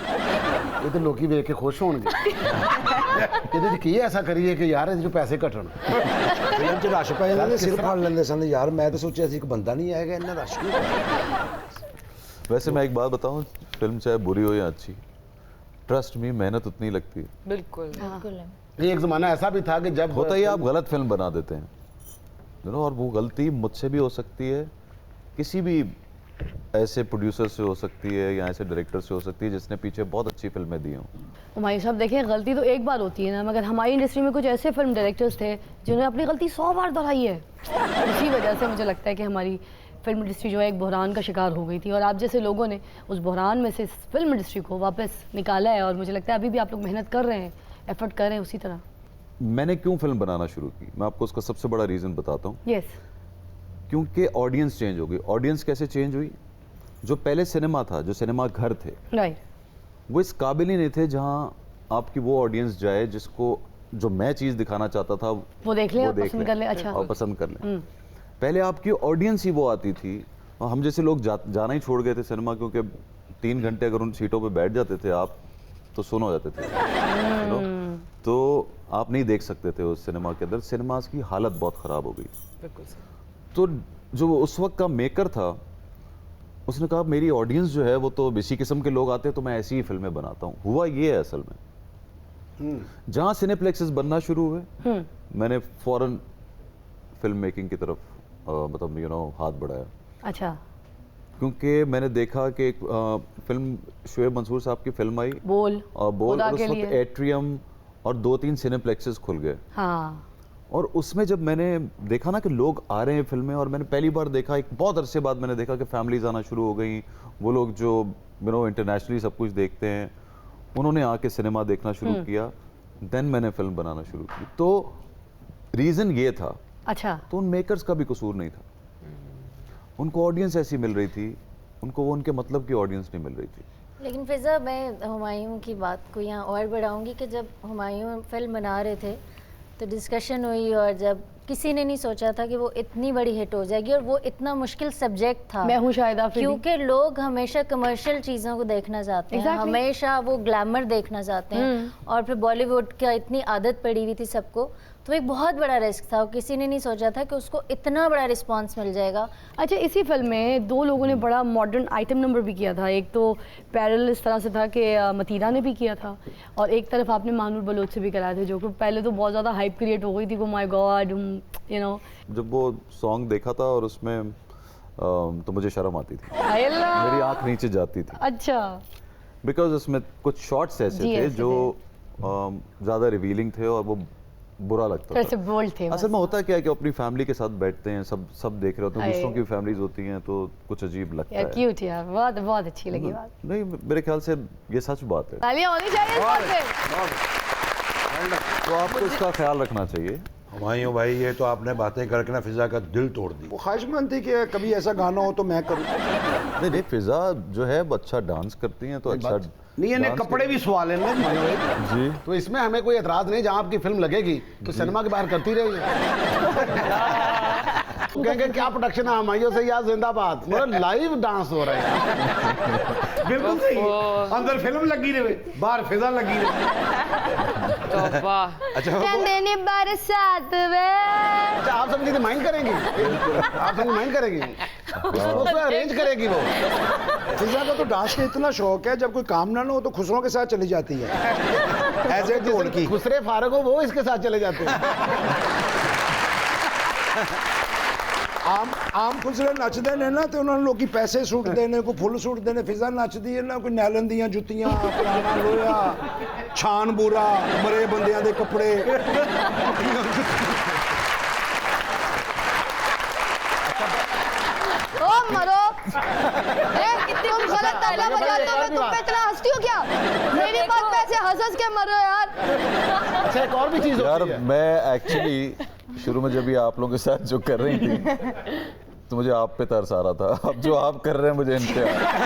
ये तो लोग वेख के खुश होंगे कहते की ऐसा करिए कि यार जो पैसे कटन। फिल्म च रश पै जांदा, सिर फाड़ लेंदे सन, यार मैं तो सोचा सी एक बंदा नहीं आएगा, इन्ना रश क्यों। वैसे मैं एक बात बताऊं, फिल्म चाहे बुरी हो या अच्छी, ट्रस्ट मी मेहनत उतनी लगती है। बिल्कुल ये एक ज़माना ऐसा भी था कि जब होता ही आप गलत फिल्म बना देते हैं, यू नो, और वो गलती मुझसे भी हो सकती है, किसी भी ऐसे प्रोड्यूसर से हो सकती है या ऐसे डायरेक्टर से हो सकती है जिसने पीछे बहुत अच्छी फिल्में दी हों। हुमायूं साहब देखें, गलती तो एक बार होती है ना, मगर हमारी इंडस्ट्री में कुछ ऐसे फिल्म डायरेक्टर्स थे जिन्होंने अपनी गलती 100 बार दोहराई है। इसी वजह से मुझे लगता है कि हमारी फिल्म इंडस्ट्री जो है एक बहरान का शिकार हो गई थी, और आप जैसे लोगों ने उस बहरान में से फिल्म इंडस्ट्री को वापस निकाला है, और मुझे लगता है अभी भी आप लोग मेहनत कर रहे हैं, एफर्ट कर रहे हैं उसी तरह। मैंने क्यों फिल्म बनाना शुरू की, मैं आपको उसका सबसे बड़ा रीज़न बताता हूँ। यस, क्योंकि ऑडियंस चेंज हो गई। ऑडियंस कैसे चेंज हुई? जो पहले सिनेमा था, जो सिनेमा घर थे, राइट, वो इस काबिल ही नहीं थे जहाँ आपकी वो ऑडियंस जाए जिसको जो मैं चीज़ दिखाना चाहता था वो देख ले और पसंद कर ले। अच्छा, और पसंद कर लें। पहले आपकी ऑडियंस ही वो आती थी, और हम जैसे लोग जाना ही छोड़ गए थे सिनेमा, क्योंकि 3 घंटे अगर उन सीटों पे बैठ जाते थे आप तो सुन हो जाते थे, you know? तो आप नहीं देख सकते थे उस सिनेमा के अंदर। सिनेमास की हालत बहुत ख़राब हो गई। बिल्कुल। तो जो उस वक्त का मेकर था उसने कहा मेरी ऑडियंस जो है वो तो इसी किस्म के लोग आते हैं, तो मैं ऐसी ही फिल्में बनाता हूँ। हुआ ये है असल में, जहाँ सिनेप्लेक्सेस बनना शुरू हुए मैंने फौरन फिल्म मेकिंग की तरफ मतलब यू नो हाथ बढ़ाया। अच्छा, क्योंकि मैंने देखा कि एक फिल्म शोएब मंसूर साहब की फिल्म आई बोल और खुदा और उस के वक्त लिए। एट्रियम और 2-3 सिनेप्लेक्सेस खुल गए। हाँ, और उसमें जब मैंने देखा ना कि लोग आ रहे हैं फिल्में, और मैंने पहली बार देखा, एक बहुत अरसे बाद मैंने देखा कि फैमिलीज आना शुरू हो गई, वो लोग जो यू नो इंटरनेशनली सब कुछ देखते हैं, उन्होंने आके सिनेमा देखना शुरू किया। देन मैंने फिल्म बनाना शुरू की। तो रीज़न ये था। अच्छा, तो उन मेकर्स का भी कसूर नहीं था, उनको ऑडियंस ऐसी मिल रही थी, उनको वो उनके मतलब की ऑडियंस नहीं मिल रही थी। लेकिन फिजा, मैं हुमायूं की बात को यहाँ और बढ़ाऊंगी कि जब हुमायूं फिल्म बना रहे थे तो डिस्कशन हुई, और जब किसी ने नहीं सोचा था कि वो इतनी बड़ी हिट हो जाएगी, और वो इतना मुश्किल सब्जेक्ट था। मैं हूँ शायद आफरीदी। क्योंकि लोग हमेशा कमर्शियल चीज़ों को देखना चाहते हैं, हमेशा वो ग्लैमर देखना चाहते हैं, और फिर बॉलीवुड का इतनी आदत पड़ी हुई थी सबको, तो एक बहुत बड़ा रिस्क था। किसी ने नहीं सोचा था कि उसको इतना बड़ा रिस्पांस मिल जाएगा। अच्छा, इसी फिल्म में 2 लोगों ने बड़ा मॉडर्न आइटम नंबर भी किया था। एक तो पैरेलल इस तरह से था कि मतीना ने भी किया था, और एक तरफ आपने मानूर बलोच से भी कराए थे, जो कि पहले तो बहुत ज़्यादा हाइप क्रिएट हो गई थी, वो माय गॉड, यू नो। जब वो सॉन्ग देखा था और उसमें तो मुझे शर्म आती थी, अल्लाह, मेरी आंख नीचे जाती थी, अच्छा, बिकॉज उसमें कुछ शॉट्स ऐसे जी, थे ऐसे जो ज़्यादा रिवीलिंग थे और वो बुरा लगता फिर से था। बोल्ड थे। असल में होता क्या है कि अपनी फैमिली के साथ बैठते हैं, सब देख रहे होते हैं, हाय। दूसरों की फैमिलीज होती हैं तो कुछ अजीब लगता यार है। क्यूट यार, बहुत बहुत अच्छी लगी बात। नहीं, मेरे ख्याल से ये सच बात है, तालियां होनी चाहिए इस बात पे। तो आपको इसका ख्याल रखना चाहिए। हुमायूं भाई, ये तो आपने बातें करके ना फिजा का दिल तोड़ दी। वो ख्वाहिशमंद थी कि कभी ऐसा गाना हो तो मैं करूं। नहीं, फिजा जो है वो अच्छा डांस करती हैं, तो अच्छा नहीं, इन्हें कपड़े भी सवा लेना जी। तो इसमें हमें कोई एतराज नहीं, जहाँ आपकी फिल्म लगेगी तो सिनेमा के बाहर करती रहिए। तो कहेंगे क्या प्रोडक्शन है हुमायूं से, या जिंदाबाद, मतलब लाइव डांस हो रहा है। बिल्कुल सही। अंदर फिल्म लगी रहे, बाहर फिजा लगी रहे। तो वाह। अच्छा, कहंदे नी बरसात वे। अच्छा, आप सब चीजें माइंड करेंगी, आप सब माइंड करेंगी, उसको अरेंज करेगी वो। फिजा का तो डांस का इतना शौक है, जब कोई काम ना हो तो खुसरों के साथ चली जाती है एज ए ढोलकी। खुसरे फारूक हो वो इसके साथ चले जाते हैं। आम ਆਮ ਖੁਸਰੇ ਨੱਚਦੇ ਨੇ ਨਾ ਤੇ ਉਹਨਾਂ ਨੂੰ ਲੋਕੀ ਪੈਸੇ ਸੁੱਟਦੇ ਨੇ, ਕੋਈ ਫੁੱਲ ਸੁੱਟਦੇ ਨੇ। ਫਿਜ਼ਾ ਨੱਚਦੀ ਹੈ ਨਾ, ਕੋਈ ਨੈਲਨ ਦੀਆਂ ਜੁੱਤੀਆਂ, ਪੁਰਾਣਾ ਲੋਹਾ, ਛਾਨ ਬੂਰਾ, ਮਰੇ ਬੰਦਿਆਂ ਦੇ ਕੱਪੜੇ। ओ मरो तुम गलत तबला बजाते हो, मैं तुम पे इतना हंसती हूँ क्या? मेरी बात पे ऐसे हंस के मरो यार। अच्छा एक और भी चीज यार होती है। मैं एक्चुअली शुरू में जब ये आप लोगों के साथ जो कर रही थी तो मुझे आप पे तरस आ रहा था। अब जो आप कर रहे हैं मुझे इन पे आ रहा है।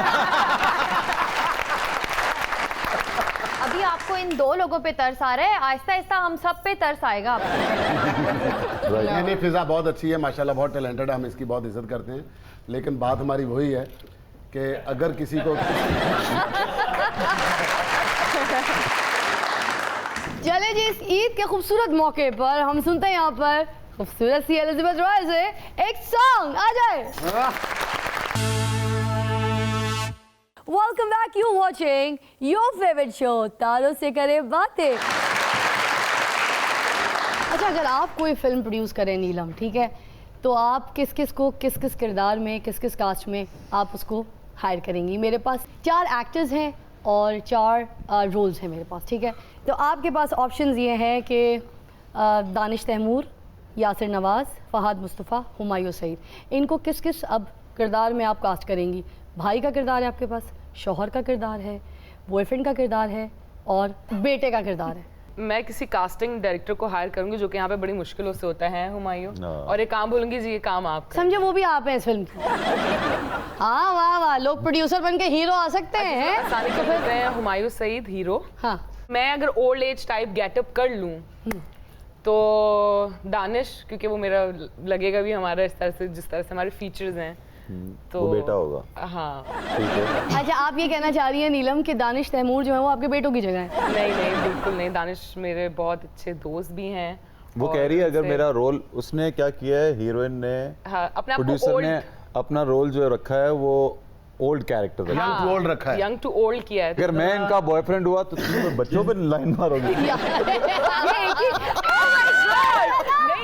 अभी आपको इन 2 लोगों पे तरस आ रहा है, आहिस्ता आहिस्ता हम सब पे तरस आएगा। नहीं फिजा बहुत अच्छी है माशाल्लाह, बहुत टैलेंटेड है, हम इसकी बहुत इज्जत करते हैं। लेकिन बात हमारी वही है कि अगर किसी को चले जी, इस ईद के खूबसूरत मौके पर हम सुनते हैं यहाँ पर खूबसूरत सी एलिजाबेथ रॉय से एक सॉन्ग। आ जाए। Welcome back, you watching your favourite show तारों से करे बातें। अच्छा, अगर आप कोई फिल्म प्रोड्यूस करें नीलम, ठीक है, तो आप किस किस को किस किस किरदार में, किस किस कास्ट में आप उसको हायर करेंगी? मेरे पास 4 एक्टर्स हैं और 4 रोल्स हैं मेरे पास, ठीक है। तो आपके पास ऑप्शंस ये हैं कि दानिश तैमूर, यासिर नवाज़, फ़हाद मुस्तफ़ा, हुमायूं सईद, इनको किस किस अब किरदार में आप कास्ट करेंगी? भाई का किरदार है आपके पास, शौहर का किरदार है, बॉयफ्रेंड का किरदार है और बेटे का किरदार है। मैं किसी कास्टिंग डायरेक्टर को हायर करूंगी जो कि यहाँ पे बड़ी मुश्किलों से होता है, हुमायूं, और एक काम बोलूंगी जी ये काम आप करें। समझे, वो भी आप हैं इस फिल्म की। हाँ वाह वाह, लोग प्रोड्यूसर बन के हीरो आ सकते हैं। आसानी से बोलते हैं हुमायूं सईद हीरो। हाँ, मैं अगर ओल्ड एज टाइप गेटअप कर लूँ तो दानिश, क्योंकि वो मेरा लगेगा भी हमारा इस तरह से, जिस तरह से हमारे फीचर्स हैं, तो वो बेटा होगा। हाँ। ठीक है। अच्छा, आप ये कहना चाह रही हैं नीलम कि दानिश तैमूर जो है वो आपके बेटों की जगह है? नहीं नहीं बिल्कुल नहीं, दानिश मेरे बहुत अच्छे दोस्त भी हैं। वो कह रही है अगर मेरा रोल, उसने क्या किया है, हीरोइन ने, हाँ, अपने आप को प्रोड्यूसर ने old- अपना रोल जो रखा है वो ओल्ड कैरेक्टर है। यंग टू ओल्ड रखा है। यंग टू ओल्ड किया है। अगर मैं इनका बॉयफ्रेंड हुआ तो तुम बच्चों पे लाइन मारोगे। नहीं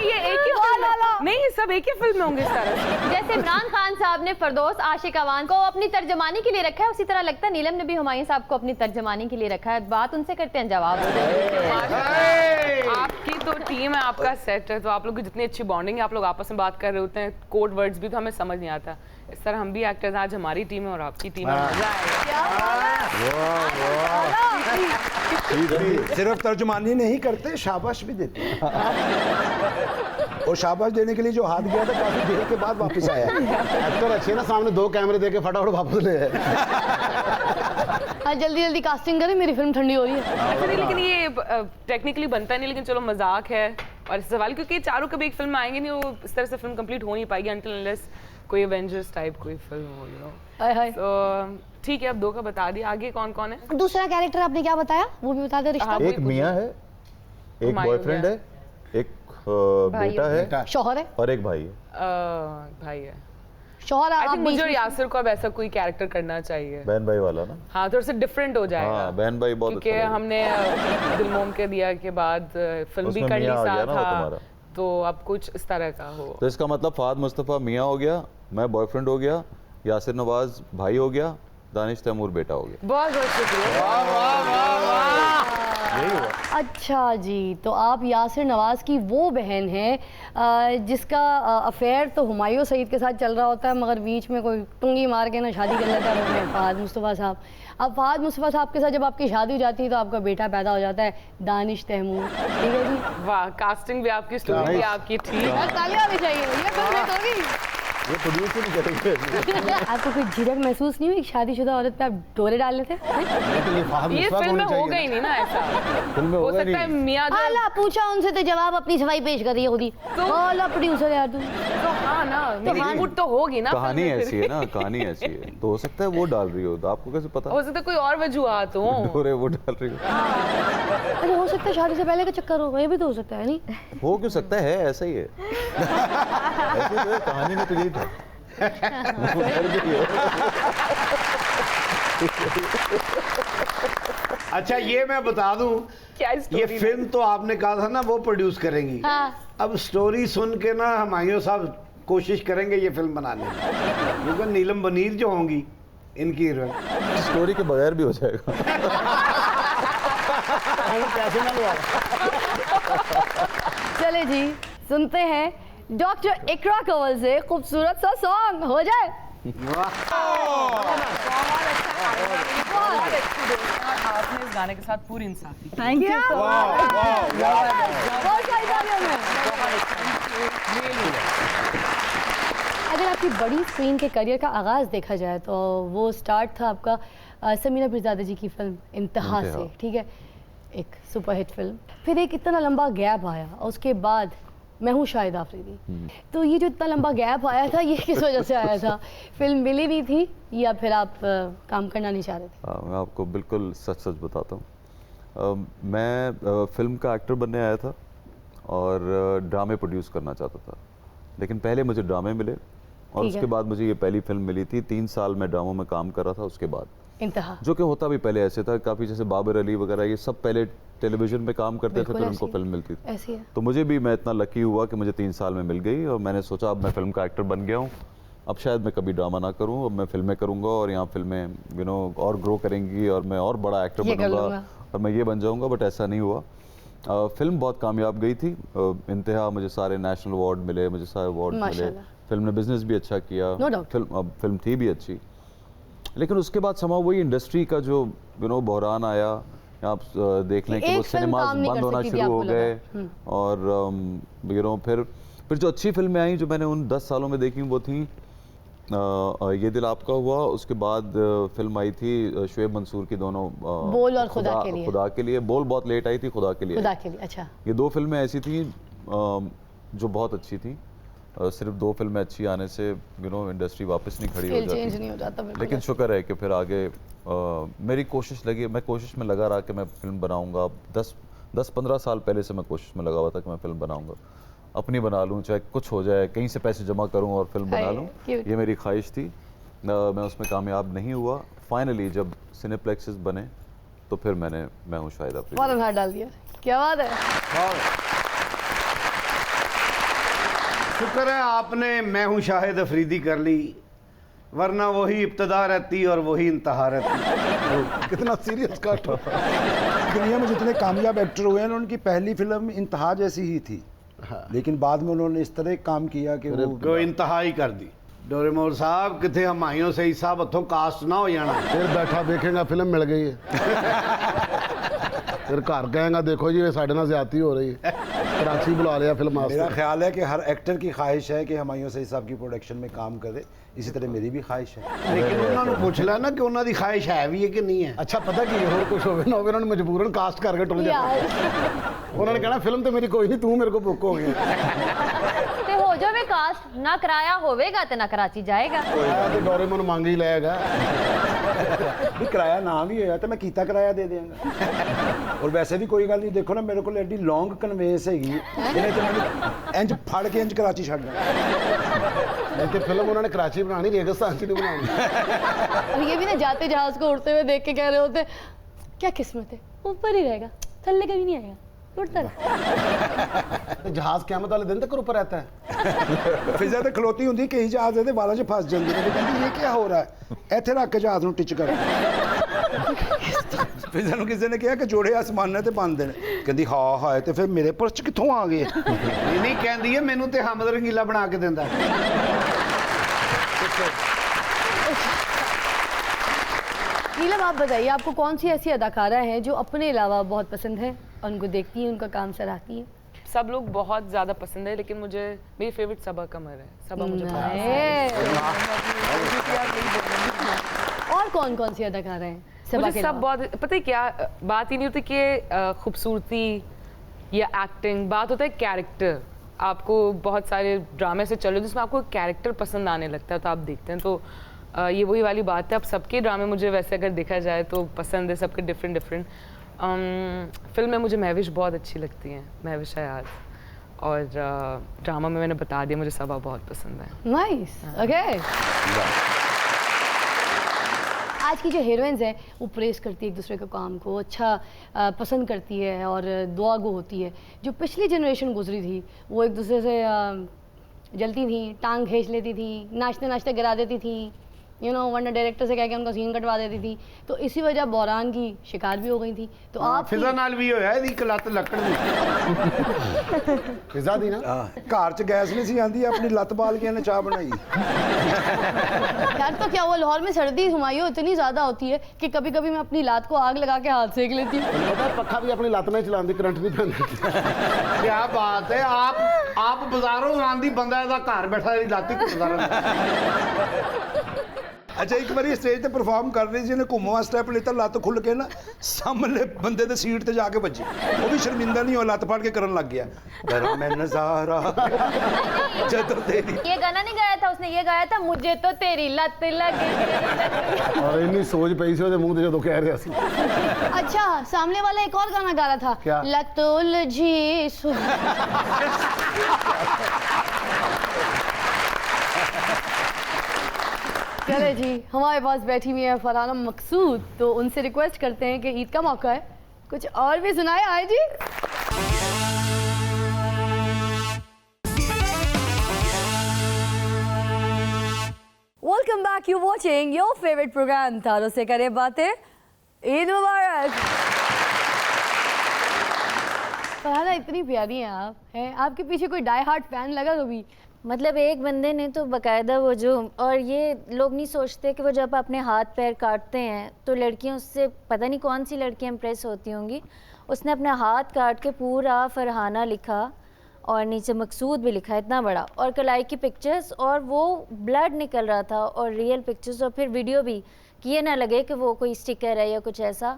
ये एक ही फिल्म है। नहीं ये सब एक ही फिल्म में होंगे इस तरह से। जैसे इमरान खान साहब ने फरदौस आशिक अवान को अपनी तर्जमानी के लिए रखा है, उसी तरह लगता है नीलम ने भी हुमायूं साहब को अपनी तर्जमानी के लिए रखा है। बात उनसे करते हैं, जवाब हो जाएगा। आपकी तो टीम है, आपका सेट है, तो आप लोग की जितनी अच्छी बॉन्डिंग है, आप लोग आपस में बात कर रहे होते हैं, कोड वर्ड्स भी तो हमें समझ नहीं आता। इस तरह हम भी एक्टर्स, आज हमारी टीम है और आपकी टीम है, मजा आएगा। सिर्फ तर्जुमानी नहीं करते, शाबाश भी देते हैं। और शाबाश देने के लिए जो हाथ गया था काफी देर के बाद वापस आया। एक्टर अच्छे ना, सामने 2 कैमरे देके फटाफट वापस ले आए। हाँ, जल्दी जल्दी कास्टिंग करें, मेरी फिल्म ठंडी हो रही है। अच्छा नहीं, लेकिन ये टेक्निकली बनता नहीं, लेकिन चलो मजाक है और इस सवाल, क्योंकि ये चारों कभी एक फिल्म में आएंगे नहीं, वो इस तरह से फिल्म कंप्लीट हो नहीं पाएगी अनटिल अनलेस कोई एवेंजर्स टाइप कोई फिल्म हो, यू नो। हाय हाय। तो ठीक है, अब 2 का बता दिया, आगे कौन कौन है? दूसरा कैरेक्टर आपने क्या बताया, वो भी बता दे। रिश्ता, हाँ, एक मियाँ है, एक हुमायूं बॉयफ्रेंड है। है, एक बेटा है शौहर है, और एक भाई है। भाई है। शौहर आई आप थिंक मुझे बीच और में- यासिर को अब ऐसा कोई कैरेक्टर करना चाहिए। बहन भाई वाला ना। हाँ, थोड़ा सा डिफरेंट हो जाएगा। हाँ, बहन भाई बहुत क्योंकि अच्छा लगेगा। हमने दिल मोम के दिया के बाद फिल्म भी उसमें कर ली मियाँ आ गया साथ, ना वो तुम्हारा। था तो अब कुछ इस तरह का हो। तो इसका मतलब फहद मुस्तफ़ा मियाँ हो गया, मैं बॉयफ्रेंड हो गया, यासिर नवाज भाई हो गया, दानिश तैमूर बेटा हो गया। बहुत बहुत शुक्रिया। यही हुआ। अच्छा जी, तो आप यासिर नवाज़ की वो बहन हैं जिसका अफेयर तो हुमायूं सईद के साथ चल रहा होता है, मगर बीच में कोई टुंगी मार के ना शादी कर लेता है, वो है फहद मुस्तफ़ा साहब। अब फहद मुस्तफ़ा साहब के साथ जब आपकी शादी हो जाती है तो आपका बेटा पैदा हो जाता है, दानिश तैमूर, ठीक है जी। वाह, कास्टिंग भी आपकी, स्टोरी भी आपकी, ठीक। तालियां भी चाहिए, ये फिल्म हिट होगी। ये प्रोड्यूस ही नहीं करेंगे। आपको कोई झिझक महसूस नहीं हुई शादीशुदा औरत पे आप डोरे डाल लेते हैं? लेकिन ये फहद ये मुस्तफा फिल्म में होनी होगा चाहिए ही नहीं ना ऐसा। फिल्म में हो होगा सकता है नहीं। मियाँ जो आला पूछा उनसे तो जवाब अपनी सफाई पेश कर रही है खुद ही। आला प्रोड्यूसर यार तुम। तो हाँ ना, इनपुट तो होगी ना। कहानी फिल्म में ऐसी है ना, कहानी ऐसी है, तो हो सकता है वो डाल रही हो, तो आपको कैसे पता? हो सकता है कोई और वजूहात हो। डोरे वो डाल रही हो। अरे हो सकता है शादी से पहले का चक्कर हो, ये भी तो हो सकता है नहीं? हो क्यों सकता है, ऐसा ही है। ऐसे तो है, कहानी में तो यही था। अच्छा ये मैं बता दूं, क्या ये स्टोरी फिल्म तो आपने कहा था ना वो प्रोड्यूस करेंगी। हाँ। अब स्टोरी सुन के ना हुमायूं साहब कोशिश करेंगे ये फिल्म बनाने की, क्योंकि नीलम बनीर जो होंगी इनकी हीरोइन। स्टोरी के बगैर भी हो जाएगा। चले जी, सुनते हैं डॉक्टर इकरा कंवल से खूबसूरत सा सॉन्ग। हो जाए। आपने इस गाने के साथ पूरी इंसाफी की। थैंक यू सो अगर आपकी बड़ी स्क्रीन के करियर का आगाज़ देखा जाए तो वो स्टार्ट था आपका समीना पीरज़ादा जी की फिल्म इंतहा से, ठीक है, एक सुपरहिट फिल्म। फिर एक इतना लंबा गैप आया और उसके बाद मैं हूँ शाहिद आफरीदी। तो ये जो इतना लंबा गैप आया था ये किस वजह से आया था? फिल्म मिली नहीं थी या फिर आप काम करना नहीं चाह रहे थे? मैं आपको बिल्कुल सच सच बताता हूँ। मैं फिल्म का एक्टर बनने आया था और ड्रामे प्रोड्यूस करना चाहता था, लेकिन पहले मुझे ड्रामे मिले और उसके बाद मुझे ये पहली फिल्म मिली थी। 3 साल मैं ड्रामों में काम कर रहा था उसके बाद, इंतहा, जो कि होता भी पहले ऐसे था। काफ़ी जैसे बाबर अली वगैरह ये सब पहले टेलीविजन में काम करते थे, फिर उनको फिल्म मिलती थी। ऐसी है। तो मुझे भी, मैं इतना लकी हुआ कि मुझे 3 साल में मिल गई और मैंने सोचा अब मैं फिल्म का एक्टर बन गया हूँ, अब शायद मैं कभी ड्रामा ना करूँ, अब मैं फिल्में करूँगा और यहाँ फिल्में और ग्रो करेंगी और मैं और बड़ा एक्टर बनूंगा और मैं ये बन जाऊँगा। बट ऐसा नहीं हुआ। फिल्म बहुत कामयाब गई थी। इंतहा, मुझे सारे नेशनल अवार्ड मिले, मुझे सारे अवार्ड मिले। फिल्म ने बिजनेस भी अच्छा किया। फिल्म थी भी अच्छी, लेकिन उसके बाद समा वही इंडस्ट्री का जो बहरान आया। आप देख लें कि वो सिनेमाज बंद होना शुरू हो गए और फिर जो अच्छी फिल्में आई जो मैंने उन 10 सालों में देखी वो थी ये दिल आपका हुआ। उसके बाद फिल्म आई थी शुएब मंसूर की दोनों, बोल और खुदा के लिए। खुदा के लिए। बोल बहुत लेट आई थी, खुदा के लिए। अच्छा। ये 2 फिल्में ऐसी थी जो बहुत अच्छी थी। सिर्फ 2 फिल्में अच्छी आने से इंडस्ट्री वापस नहीं खड़ी हो जाती, नहीं हो जाता। लेकिन शुक्र है कि फिर आगे मेरी कोशिश लगी, मैं कोशिश में लगा रहा कि मैं फिल्म बनाऊंगा। 10-15 साल पहले से मैं कोशिश में लगा हुआ था कि मैं फिल्म बनाऊंगा, अपनी बना लूं, चाहे कुछ हो जाए, कहीं से पैसे जमा करूं और फिल्म बना लूं। ये मेरी ख्वाहिश थी। मैं उसमें कामयाब नहीं हुआ। फाइनली जब सिनेप्लेक्सेस बने तो फिर मैं हूँ शाहिद आफरीदी। बहुत हाथ डाल दिया, क्या बात है। शुक्र है आपने मैं हूँ शाहिद अफरीदी कर ली, वरना वही इब्तदा रहती और वही इंतहा रहती। कितना सीरियस कट। दुनिया में जितने कामयाब एक्टर हुए हैं उनकी पहली फिल्म इंतहा जैसी ही थी, लेकिन बाद में उन्होंने इस तरह काम किया कि वो इंतहा ही कर दी। डोरेमोर साहब कितने हमायों से हिसाब हथों कास्ट ना हो जाना। फिर बैठा देखेगा फिल्म मिल गई है। फिर घर कहेगा देखो जी साढ़े ना ज्यादती हो रही है, कराची बुला लिया फिल्म। मेरा ख्याल है कि हर एक्टर की ख्वाहिश है कि हमायूं सईद साहब की प्रोडक्शन में काम करे, इसी तरह मेरी भी ख्वाहिश है। लेकिन उन्होंने पूछ लिया ना कि उन्होंने ख्वाहिश है भी है कि नहीं है। अच्छा पता कि और कुछ हो ना उन्होंने मजबूरन कास्ट करके टुल जाता। उन्होंने कहना फिल्म तो मेरी कोई नहीं, तू मेरे को बुक हो गया। हो जावे कास्ट ना कराया होवेगा तो ना कराची जाएगा। तो डोरेमोन मांग ही लेगा। भी किराया ना भी होया तो मैं कीता किराया दे देंगा। और वैसे भी कोई गल नहीं, देखो ना मेरे को एडी लॉन्ग कन्वेंस हैगी, जिन्हें तो मैं इंज फड़ के इंज कराची छड़ देना। लेकिन फिल्म उन्होंने कराची बनानी, रेगिस्तान से नहीं बनानी। अब ये भी ना जाते जहाज को उड़ते हुए देख के कह रहे होते क्या किस्मत है, ऊपर ही रहेगा, थल्ले कभी नहीं आएगा, उड़ता रहे। जहाज क़यामत वाले दिन तक ऊपर रहता है। फिजा तो खलोती होंगी, कई जहाज ਇਹਦੇ ਵਾਲਾਂ 'ਚ फस ਜਾਂਦੇ ਨੇ, ਕਹਿੰਦੀ ਇਹ ਕੀ ਹੋ ਰਿਹਾ ਹੈ, ਇੱਥੇ ਰੱਖ ਕੇ ਜਹਾਜ਼ ਨੂੰ ਟਿਚ ਕਰ। ਫਿਜ਼ਾ ਨੂੰ ਕਿਸੇ ਨੇ ਕਿਹਾ ਕਿ ਜੋੜੇ ਆਸਮਾਨਾਂ ਤੇ ਬੰਨਦੇ ਨੇ, ਕਹਿੰਦੀ ਹਾਂ ਹਾਏ ਤੇ ਫਿਰ ਮੇਰੇ ਪਰਸ 'ਚ ਕਿੱਥੋਂ ਆ ਗਏ। ਨਹੀਂ ਕਹਿੰਦੀ ਹੈ ਮੈਨੂੰ ਤੇ ਹਮਦ ਰੰਗੀਲਾ ਬਣਾ ਕੇ ਦਿੰਦਾ। नीलम आप बताइए, आपको कौन सी ऐसी अदाकारा हैं जो अपने अलावा बहुत पसंद है और उनको देखती हैं, उनका काम सराहती हैं? सब लोग बहुत ज़्यादा पसंद है, लेकिन मुझे मेरी फेवरेट सबा कमर है। सबा मुझे और कौन कौन सी अदाकारा हैं? मुझे सब बहुत, पता है क्या बात ही नहीं होती कि खूबसूरती या एक्टिंग, बात होता है कैरेक्टर। आपको बहुत सारे ड्रामे से चलो जिसमें आपको कैरेक्टर पसंद आने लगता है तो आप देखते हैं। तो ये वही वाली बात है। अब सबके ड्रामे मुझे वैसे अगर देखा जाए तो पसंद है, सबके डिफरेंट फिल्म में मुझे महविश बहुत अच्छी लगती हैं, महविश हयात। और ड्रामा में मैंने बता दिया मुझे सबा बहुत पसंद है। Nice, okay. आज की जो हीरोइंस हैं वो प्रेस करती है एक दूसरे के काम को, अच्छा पसंद करती है और दुआ गो होती है। जो पिछली जनरेशन गुजरी थी वो एक दूसरे से जलती थी, टांग खींच लेती थी, नाचते नाचते गिरा देती थी, वरना डायरेक्टर से कह के उनका सीन कटवा देती थी। तो इसी वजह बहरान की शिकार भी हो गई थी। तो आप फिजा नाल भी होया ਇਹਦੀ ਕਲੱਤ ਲੱਕੜ ਦੀ फिजा दी ना घर च गैस नहीं सी आंदी, अपनी लत बाल के इन्हें चाह बनाई। यार तो क्या हुआ, लाहौर में सर्दी हुमायूं इतनी ज़्यादा होती है कि कभी कभी मैं अपनी लात को आग लगा के हाथ सेक लेती हूँ। पता है पक्का भी अपनी लत में चलाती, करंट नहीं पैंदा। क्या बात है, आप बाजारों आंदी बंदा ਇਹਦਾ ਘਰ ਬੈਠਾ ਇਹਦੀ ਲਾਤੀ ਘੁੱਟਦਾ ਰਹਿੰਦਾ। अच्छा, एक बार स्टेज पे परफॉर्म कर रही थी, इन्हें घूमवा स्टेप लेता, लत खुल के ना सामने बंदे दे सीट ते जाके बजी। वो भी शर्मिंदा नहीं हो, लत फाड़ के करन लग गया, घर में नजारा जब तेरी। ये गाना नहीं गाया था उसने, ये गाया था मुझे तो तेरी लत लगी। और इन्नी सोच पई सी ओदे मुंह ते जो कह रहा सी। अच्छा, सामने वाला एक और गाना गा रहा था, क्या? लतुल जी चले जी, हमारे पास बैठी हुई है फरहाना मकसूद, तो उनसे रिक्वेस्ट करते हैं कि ईद का मौका है, कुछ और भी सुनाए। आए जी। Welcome back, you watching your favourite programme तारों से करें बातें। ईद मुबारक। फरहाना इतनी प्यारी हैं आप, हैं आपके पीछे कोई डाई हार्ट फैन लगा कभी? मतलब एक बंदे ने तो बकायदा वो जो, और ये लोग नहीं सोचते कि वो जब अपने हाथ पैर काटते हैं तो लड़कियां उससे, पता नहीं कौन सी लड़कियां इम्प्रेस होती होंगी, उसने अपना हाथ काट के पूरा फरहाना लिखा और नीचे मकसूद भी लिखा, इतना बड़ा, और कलाई की पिक्चर्स, और वो ब्लड निकल रहा था और रियल पिक्चर्स, और फिर वीडियो भी, कि ये ना लगे कि वो कोई स्टिकर है या कुछ ऐसा।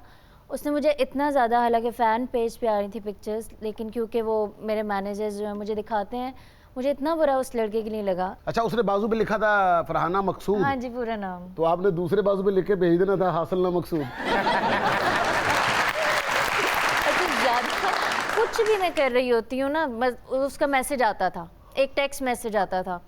उसने मुझे इतना ज़्यादा, हालांकि फ़ैन पेज पे आ रही थी पिक्चर्स, लेकिन क्योंकि वो मेरे मैनेजर्स जो हैं मुझे दिखाते हैं, मुझे इतना बुरा उस लड़के के लिए लगा। अच्छा, उसने बाजू पे लिखा था फरहाना मकसूद? हाँ जी, पूरा नाम। तो आपने दूसरे बाजू पे लिख के भेज देना था, हासिल ना मकसूद। कुछ भी मैं कर रही होती हूँ ना, उसका मैसेज आता था, एक टेक्स्ट मैसेज आता था,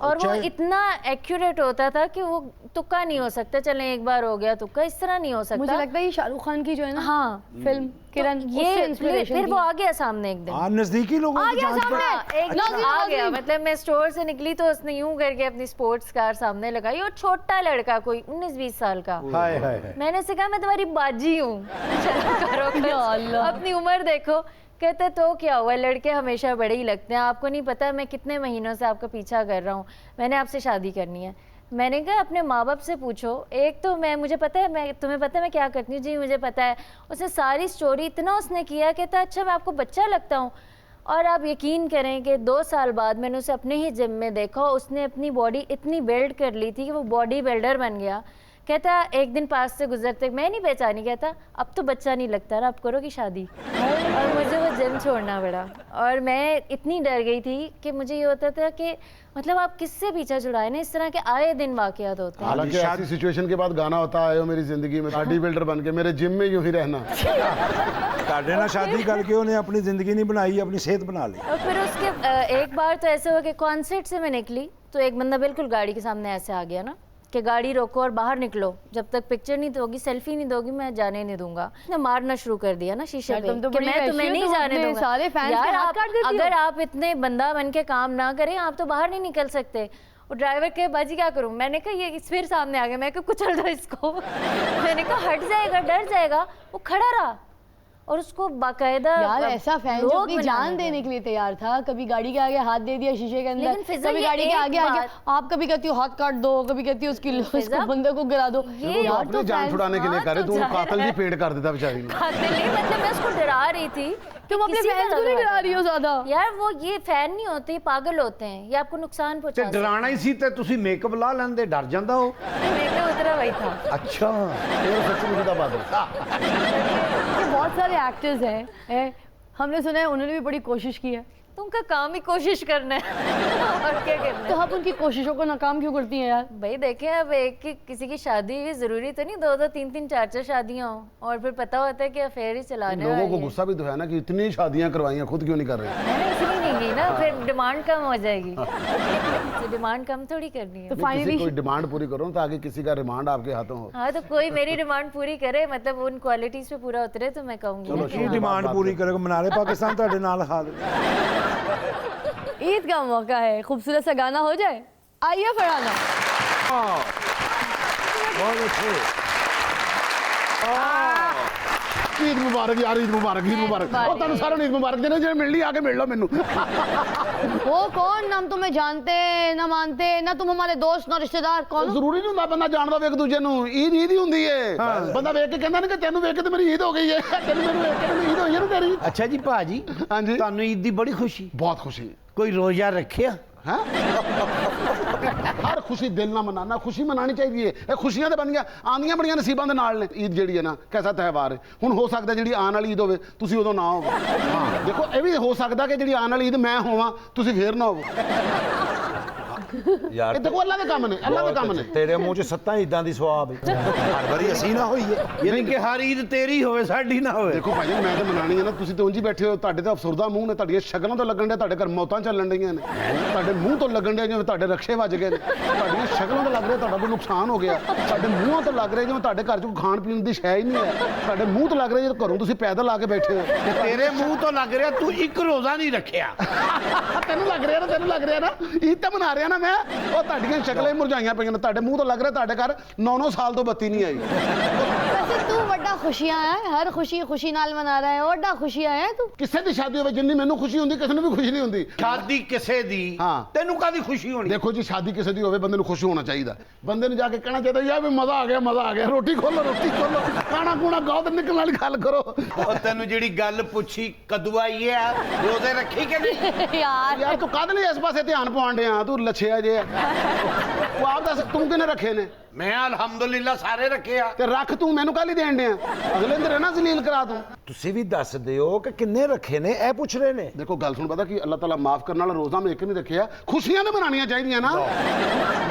और वो इतना एक्यूरेट होता था कि वो तुक्का नहीं हो सकता। चले एक बार हो गया तुक्का, इस तरह नहीं हो सकता। मुझे लगता है ये शाहरुख खान की जो है ना, हाँ, फिल्म किरण, ये फिर वो आ गया सामने एक दिन, नजदीकी लोगों आ की गया जांच पर। सामने। एक दिन आ गया, मतलब मैं स्टोर से निकली तो उसने यूं करके अपनी स्पोर्ट्स कार सामने लगाई, और छोटा लड़का कोई 19-20 साल का। हाय हाय हाय। मैंने से कहा मैं तुम्हारी बाजी हूँ, अपनी उम्र देखो। कहते तो क्या हुआ, लड़के हमेशा बड़े ही लगते हैं, आपको नहीं पता मैं कितने महीनों से आपका पीछा कर रहा हूँ, मैंने आपसे शादी करनी है। मैंने कहा अपने माँ बाप से पूछो, एक तो मुझे पता है, मैं तुम्हें पता है मैं क्या करती हूँ? जी मुझे पता है। उसने सारी स्टोरी इतना उसने किया, कहता अच्छा मैं आपको बच्चा लगता हूँ। और आप यकीन करें कि 2 साल बाद मैंने उसे अपने ही जिम में देखा, उसने अपनी बॉडी इतनी बिल्ड कर ली थी कि वो बॉडी बिल्डर बन गया। कहता एक दिन पास से गुजरते, मैं नहीं पहचानी, कहता अब तो बच्चा नहीं लगता ना, अब करोगी शादी। और मुझे वो जिम छोड़ना पड़ा, और मैं इतनी डर गई थी कि मुझे ये होता था कि मतलब आप किससे पीछा छुड़ाए ना, इस तरह के आए दिन वाकयात होते हैं। हालांकि ऐसी सिचुएशन के बाद गाना होता है, आयो मेरी जिंदगी में बॉडी बिल्डर बन के मेरे जिम में यूं ही रहना। ਤੁਹਾਡੇ ਨਾਲ शादी करके उन्हें अपनी जिंदगी नहीं बनाई, अपनी सेहत बना ली। और फिर उसके एक बार तो ऐसे हुआ कि कॉन्सर्ट से मैं निकली तो एक बंदा बिल्कुल गाड़ी के सामने ऐसे आ गया ना कि गाड़ी रोको और बाहर निकलो, जब तक पिक्चर नहीं दोगी, सेल्फी नहीं दोगी, मैं जाने नहीं दूंगा। उसने मारना शुरू कर दिया ना शीशे पे तुम तो कि बड़ी मैं तुम्हें वैसी हो, नहीं तुम जाने अपने दूंगा। सारे फैंस यार के हाथ आप, काट देती हो। अगर आप इतने बंदा बन के काम ना करें, आप तो बाहर नहीं निकल सकते। और ड्राइवर के बाजी क्या करूं, मैंने कहा ये फिर सामने आ गया, मैं कहा कुचल दो इसको। मैंने कहा हट जाएगा, डर जाएगा, वो खड़ा रहा, और उसको बाकायदा यार ऐसा फैन जो लोग अपनी बनाने जान लगे। देने के लिए तैयार था, कभी गाड़ी के आगे हाथ दे दिया शीशे के अंदर, लेकिन फिजा कभी ये गाड़ी के एक आगे आगे, बात- आप कभी कहती हो हाथ काट दो, कभी कहती हो उसको फिजा, बंदे को गिरा दो। ये वो यार अपनी जान फैंस- छुड़ाने के लिए कर रहे, तो तू जाहिर कातल जी है। पेड़ कर देता बेचारी ने। कातिल नहीं, मतलब मैं उसको डरा रही थी। तुम अपने किसी फैंस का को नहीं डरा गिरा रही हो ज्यादा। यार वो ये फैन नहीं होते, ये पागल होते हैं, ये आपको नुकसान ਤੇ पहुंचा सकते ਡਰਾਣਾ ਹੀ ਸੀ ਤੇ ਤੁਸੀਂ ਮੇਕਅਪ ਲਾ ਲੈਂਦੇ, ਡਰ ਜਾਂਦਾ ਉਹ। हैं। मेरे उतरा वही था। ਅੱਛਾ ये सच्ची मुझे बादल। तो बहुत सारे एक्टर्स हैं, हमने सुना है उन्होंने भी बड़ी कोशिश की है, तो उनका काम ही कोशिश करना है और क्या करना तो है। आप उनकी कोशिशों को नाकाम क्यों करती हैं यार? भाई देखें, अब एक किसी की शादी हुई, जरूरी तो नहीं 2-2, 3-3, 4-4 शादियां हो, और फिर पता होता है कि अफेयर ही चलाने लोगों को वाली है। गुस्सा भी तो है ना कि इतनी शादियां करवाई हैं, खुद क्यों नहीं कर रहे? मैंने इसलिए नहीं की ना, फिर डिमांड कम हो जाएगी। तो डिमांड कम थोड़ी करनी है। तो किसी फाइनली कोई डिमांड पूरी करो ताकि किसी का रिमांड आपके हाथों हो। हाँ, तो कोई मेरी डिमांड पूरी करे, मतलब उन क्वालिटीज पे पूरा उतरे, तो मैं कहूँगी ना कि की हाँ। डिमांड पूरी करेगा, मनाले पाकिस्तान ਤੁਹਾਡੇ ਨਾਲ ਹਾਲ। ईद का मौका है, खूबसूरत सा गाना हो जाए। आइए फरहाना। बहुत अच्छे। ईद मुबारक यार, ईद मुबारक, ईद मुबारक। ओ तुम सारे ईद मुबारक देने जे मिल ली आके मिल लो मेनू। वो कौन, ना हम तुम्हें जानते ना मानते, ना तुम हमारे दोस्त ना रिश्तेदार, कौन? ਜ਼ਰੂਰੀ ਨਹੀਂ ਹੁੰਦਾ ਬੰਦਾ ਜਾਣਦਾ ਵੇ ਇੱਕ ਦੂਜੇ ਨੂੰ। ਈਦ ਈਦ ਹੀ ਹੁੰਦੀ ਏ। ਬੰਦਾ ਵੇਖ ਕੇ ਕਹਿੰਦਾ ਨਾ ਕਿ ਤੈਨੂੰ ਵੇਖ ਕੇ ਤੇ ਮੇਰੀ ਈਦ ਹੋ ਗਈ ਏ, ਤੈਨੂੰ ਮੈਨੂੰ ਵੇਖ ਕੇ ਮੇਰੀ ਈਦ ਹੋਈ ਹੈ ਨਾ ਤੇਰੀ। ਅੱਛਾ ਜੀ ਭਾਜੀ, ਹਾਂਜੀ। ਤੁਹਾਨੂੰ ਈਦ ਦੀ ਬੜੀ ਖੁਸ਼ੀ? ਬਹੁਤ ਖੁਸ਼ੀ ਕੋਈ ਰੋਜ਼ਾ ਰੱਖਿਆ? ਹੈ। ਹਰ ਖੁਸ਼ੀ ਦਿਲ ਨਾਲ ਮਨਾਣਾ, ਖੁਸ਼ੀ ਮਨਾਣੀ ਚਾਹੀਦੀ ਏ। ਇਹ ਖੁਸ਼ੀਆਂ ਤੇ ਬੰਦੀਆਂ ਆਂਦੀਆਂ ਬੜੀਆਂ ਨਸੀਬਾਂ ਦੇ ਨਾਲ ਨੇ। ਈਦ ਜਿਹੜੀ ਹੈ ਨਾ ਕੈਸਾ ਤਿਉਹਾਰ ਹੈ। ਹੁਣ ਹੋ ਸਕਦਾ ਜਿਹੜੀ ਆਉਣ ਵਾਲੀ ਈਦ ਹੋਵੇ ਤੁਸੀਂ ਉਦੋਂ ਨਾ ਹੋਵੋ। ਹਾਂ ਦੇਖੋ ਇਹ ਵੀ ਹੋ ਸਕਦਾ ਕਿ ਜਿਹੜੀ ਆਉਣ ਵਾਲੀ ਈਦ ਮੈਂ ਹੋਵਾਂ ਤੁਸੀਂ ਫੇਰ ਨਾ ਹੋਵੋ। ਯਾਰ ਇਹ ਦੇਖੋ ਅੱਲਾ ਦੇ ਕੰਮ ਨੇ, ਅੱਲਾ ਦੇ ਕੰਮ ਨੇ। ਤੇਰੇ ਮੂੰਹ 'ਚ ਸੱਤਾਂ ਈਦਾਂ ਦੀ ਸਵਾਬ ਹੈ। ਹਰ ਵਾਰੀ ਅਸੀਂ ਨਾ ਹੋਈਏ। ਯਾਨੀ ਕਿ ਹਰ ਈਦ ਤੇਰੀ ਹੋਵੇ, ਸਾਡੀ ਨਾ ਹੋਵੇ। ਦੇਖੋ ਭਾਈ ਮੈਂ ਤਾਂ ਮਨਾਣੀ ਹੈ ਨਾ, ਤੁਸੀਂ ਤਾਂ ਉਂਝ ਹੀ ਬੈਠੇ ਹੋ। ਤੁਹਾਡੇ ਤਾਂ ਅਫਸਰਦਾ ਮੂੰਹ ਨੇ, ਤੁਹਾਡੀਆਂ ਸ਼ਕਲਾਂ ਤੋਂ ਲੱਗਣ ਡਿਆ ਤੁਹਾਡੇ ਘਰ ਮੌਤਾਂ ਚੱਲਣ ਡਈਆਂ ਨੇ। ਤੁਹਾਡੇ ਮੂੰਹ ਤੋਂ ਲੱਗਣ ਡਿਆ ਜਿਵੇਂ ਤੁਹਾਡੇ ਰਕਸ਼ੇ ਵੱਜ ਗਏ ਨੇ। ਤੁਹਾਡੀਆਂ ਸ਼ਕਲਾਂ ਤੋਂ ਲੱਗ ਰਿਹਾ ਤੁਹਾਡਾ ਕੋਈ ਨੁਕਸਾਨ ਹੋ ਗਿਆ। ਤੁਹਾਡੇ ਮੂੰਹਾਂ ਤੋਂ ਲੱਗ ਰਿਹਾ ਜਿਵੇਂ ਤੁਹਾਡੇ ਘਰ 'ਚ ਕੋਈ ਖਾਣ ਪੀਣ ਦੀ ਸ਼ੈ ਹੀ ਨਹੀਂ ਹੈ। ਤੁਹਾਡੇ ਮੂੰਹ ਤੋਂ ਲੱਗ ਰਿਹਾ ਜਿਵੇਂ ਘਰੋਂ ਤੁਸੀਂ ਪੈਦਲ ਆ ਕੇ ਬੈਠੇ ਹੋ। ਤੇ ਤੇਰੇ ਮੂੰਹ ਤੋਂ ਲੱਗ ਰਿਹਾ ਤੂੰ ਇੱਕ ਰੋਜ਼ਾ ਨਹੀਂ ਰੱਖਿਆ। ਤੈਨੂੰ ਲੱਗ ਰਿਹਾ ਨਾ, ਤੈਨੂੰ ਲੱਗ ਰਿਹਾ ਨਾ ਈਦ ਤਾਂ ਮਨਾ ਰਿਹਾ ਨਾ ਮੈਂ। ਉਹ ਤੁਹਾਡੀਆਂ ਸ਼ਕਲਾਂ ਹੀ ਮੁਰਝਾਈਆਂ ਪਈਆਂ ਨੇ। ਤੁਹਾਡੇ ਮੂੰਹ ਤੋਂ ਲੱਗ ਰਿਹਾ ਤੁਹਾਡੇ ਘਰ 9-9 ਸਾਲ ਤੋਂ ਬੱਤੀ ਨਹੀਂ ਆਈ। वैसे तू बड़ा खुशियां है, हर खुशी खुशी नाल मना रहा है, बड़ा खुशियां है तू। ਕਿਸੇ ਦੀ ਸ਼ਾਦੀ ਹੋਵੇ ਜਿੰਨੀ ਮੈਨੂੰ ਖੁਸ਼ੀ ਹੁੰਦੀ ਕਿਸੇ ਨੂੰ ਵੀ ਖੁਸ਼ੀ ਨਹੀਂ ਹੁੰਦੀ। ਸ਼ਾਦੀ ਕਿਸੇ ਦੀ, ਹਾਂ। ਤੈਨੂੰ ਕਾਹਦੀ ਖੁਸ਼ੀ ਹੋਣੀ? ਦੇਖੋ ਜੀ ਸ਼ਾਦੀ ਕਿਸੇ ਦੀ ਹੋਵੇ ਬੰਦੇ ਨੂੰ ਖੁਸ਼ ਹੋਣਾ ਚਾਹੀਦਾ। ਬੰਦੇ ਨੂੰ ਜਾ ਕੇ ਕਹਿਣਾ ਚਾਹੀਦਾ ਯਾਰ ਵੀ ਮਜ਼ਾ ਆ ਗਿਆ, ਮਜ਼ਾ ਆ ਗਿਆ। ਰੋਟੀ ਖੋਲੋ, ਰੋਟੀ ਖੋਲੋ, ਖਾਣਾ ਖੂਣਾ ਖਾਓ ਤੇ ਨਿਕਲਣ ਵਾਲੀ ਗੱਲ ਕਰੋ। ਉਹ ਤੈਨੂੰ ਜਿਹੜੀ ਗੱਲ ਪੁੱਛੀ ਕਦੋਂ ਆਈ ਹੈ, ਰੋਜ਼ੇ ਰੱਖੀ ਕਿ ਨਹੀਂ? यार ਯਾਰ ਤੂੰ ਕਾਹਦੇ ਲਈ ਇਸ ਪਾਸੇ ਧਿਆਨ ਪਾਉਣ ਡਿਆ? ਤੂੰ ਲੱਛਿਆ ਜੇ ਤੂੰ ਆਪ ਦੱਸ ਤੂੰ ਕਿਹਨੇ ਰੱਖੇ ਨੇ? ਮੈਂ ਅਲਹਮਦੁਲਿਲਾ ਸਾਰੇ ਰੱਖੇ ਆ। ਤੇ ਰੱਖ ਤੂੰ ਮੈਨੂੰ ਕਾਹਲੀ ਦੇਣ ਡਿਆ? ਅਗਲੇ ਦਿਨ ਰਹਿਣਾ ਜ਼ਲੀਲ ਕਰਾ ਤੂੰ। ਤੁਸੀਂ ਵੀ ਦੱਸ ਦਿਓ ਕਿ ਕਿੰਨੇ ਰੱਖੇ ਨੇ, ਇਹ ਪੁੱਛ ਰਹੇ ਨੇ। ਦੇਖੋ ਗੱਲ ਸੁਣ, ਪਤਾ ਕਿ ਅੱਲਾਹ ਤਾਲਾ ਮਾਫ ਕਰਨ ਵਾਲਾ ਰੋਜ਼ਾ ਮੈਂ ਇੱਕ ਨਹੀਂ ਰੱਖਿਆ। ਖੁਸ਼ੀਆਂ ਤਾਂ ਮਨਾਉਣੀਆਂ ਚਾਹੀਦੀਆਂ ਨਾ।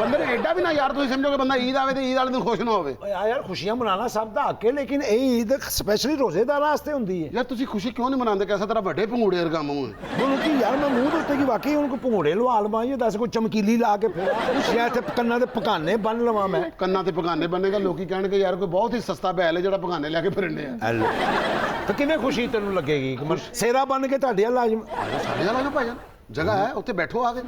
ਬੰਦੇ ਨੇ ਐਡਾ ਵੀ ਨਾ ਯਾਰ ਤੁਸੀਂ ਸਮਝੋ ਕਿ ਬੰਦਾ ਈਦ ਆਵੇ ਤੇ ਈਦ ਵਾਲੇ ਦਿਨ ਖੁਸ਼ ਨਾ ਹੋਵੇ। ਓਏ ਯਾਰ ਖੁਸ਼ੀਆਂ ਮਨਾਣਾ ਸਭ ਦਾ ਹੱਕ ਹੈ, ਲੇਕਿਨ ਇਹ ਈਦ ਸਪੈਸ਼ਲੀ ਰੋਜ਼ੇਦਾਰਾਂ ਵਾਸਤੇ ਹੁੰਦੀ ਹੈ। ਯਾਰ ਤੁਸੀਂ ਖੁਸ਼ੀ ਕਿਉਂ ਨਹੀਂ ਮਨਾਉਂਦੇ? ਕੈਸਾ ਤੇਰਾ ਵੱਡੇ ਭੰਗੂੜੇ ਵਰਗਾ ਮੂੰਹ ਹੈ। ਬੋਲੋ ਕਿ ਯਾਰ ਮੈਂ ਮੂੰਹ ਦੇ ਉੱਤੇ ਕੀ ਵਾਕਈ ਹੁਣ ਕੋ ਭੰਗੋੜੇ ਲਵਾ ਲਵਾਂ? ਇਹ ਦੱਸ ਕੋਈ ਚਮਕੀਲੀ ਲਾ ਕੇ ਫੇਰ ਖੁਸ਼ੀਆਂ ਤੇ ਕੰਨਾਂ ਦੇ ਪਕਾਨੇ ਬੰਨ ਲਵਾਂ ਮੈਂ? ਕੰਨਾਂ ਤੇ ਪਗਾਨੇ ਬੰਨੇਗਾ, ਲੋਕੀ ਕਹਿਣਗੇ ਯਾਰ ਕੋਈ ਬਹੁਤ ਹੀ ਸਸਤਾ ਬੈਲ ਹੈ ਜਿਹੜਾ ਪਗਾਨੇ ਲੈ ਕੇ ਫਿਰਨੇ ਆ। ਤੇ ਕਿਵੇਂ ਖੁਸ਼ੀ ਤੈਨੂੰ ਲੱਗੇਗੀ? ਸੇਰਾ ਬਣ ਕੇ ਤੁਹਾਡੇ ਲਾਜ਼ਮ ਸਾਡੇ ਨਾਲ ਨਾ ਭਾਜਨ ਜਗ੍ਹਾ ਹੈ ਉੱਥੇ ਬੈਠੋ ਆ ਕੇ।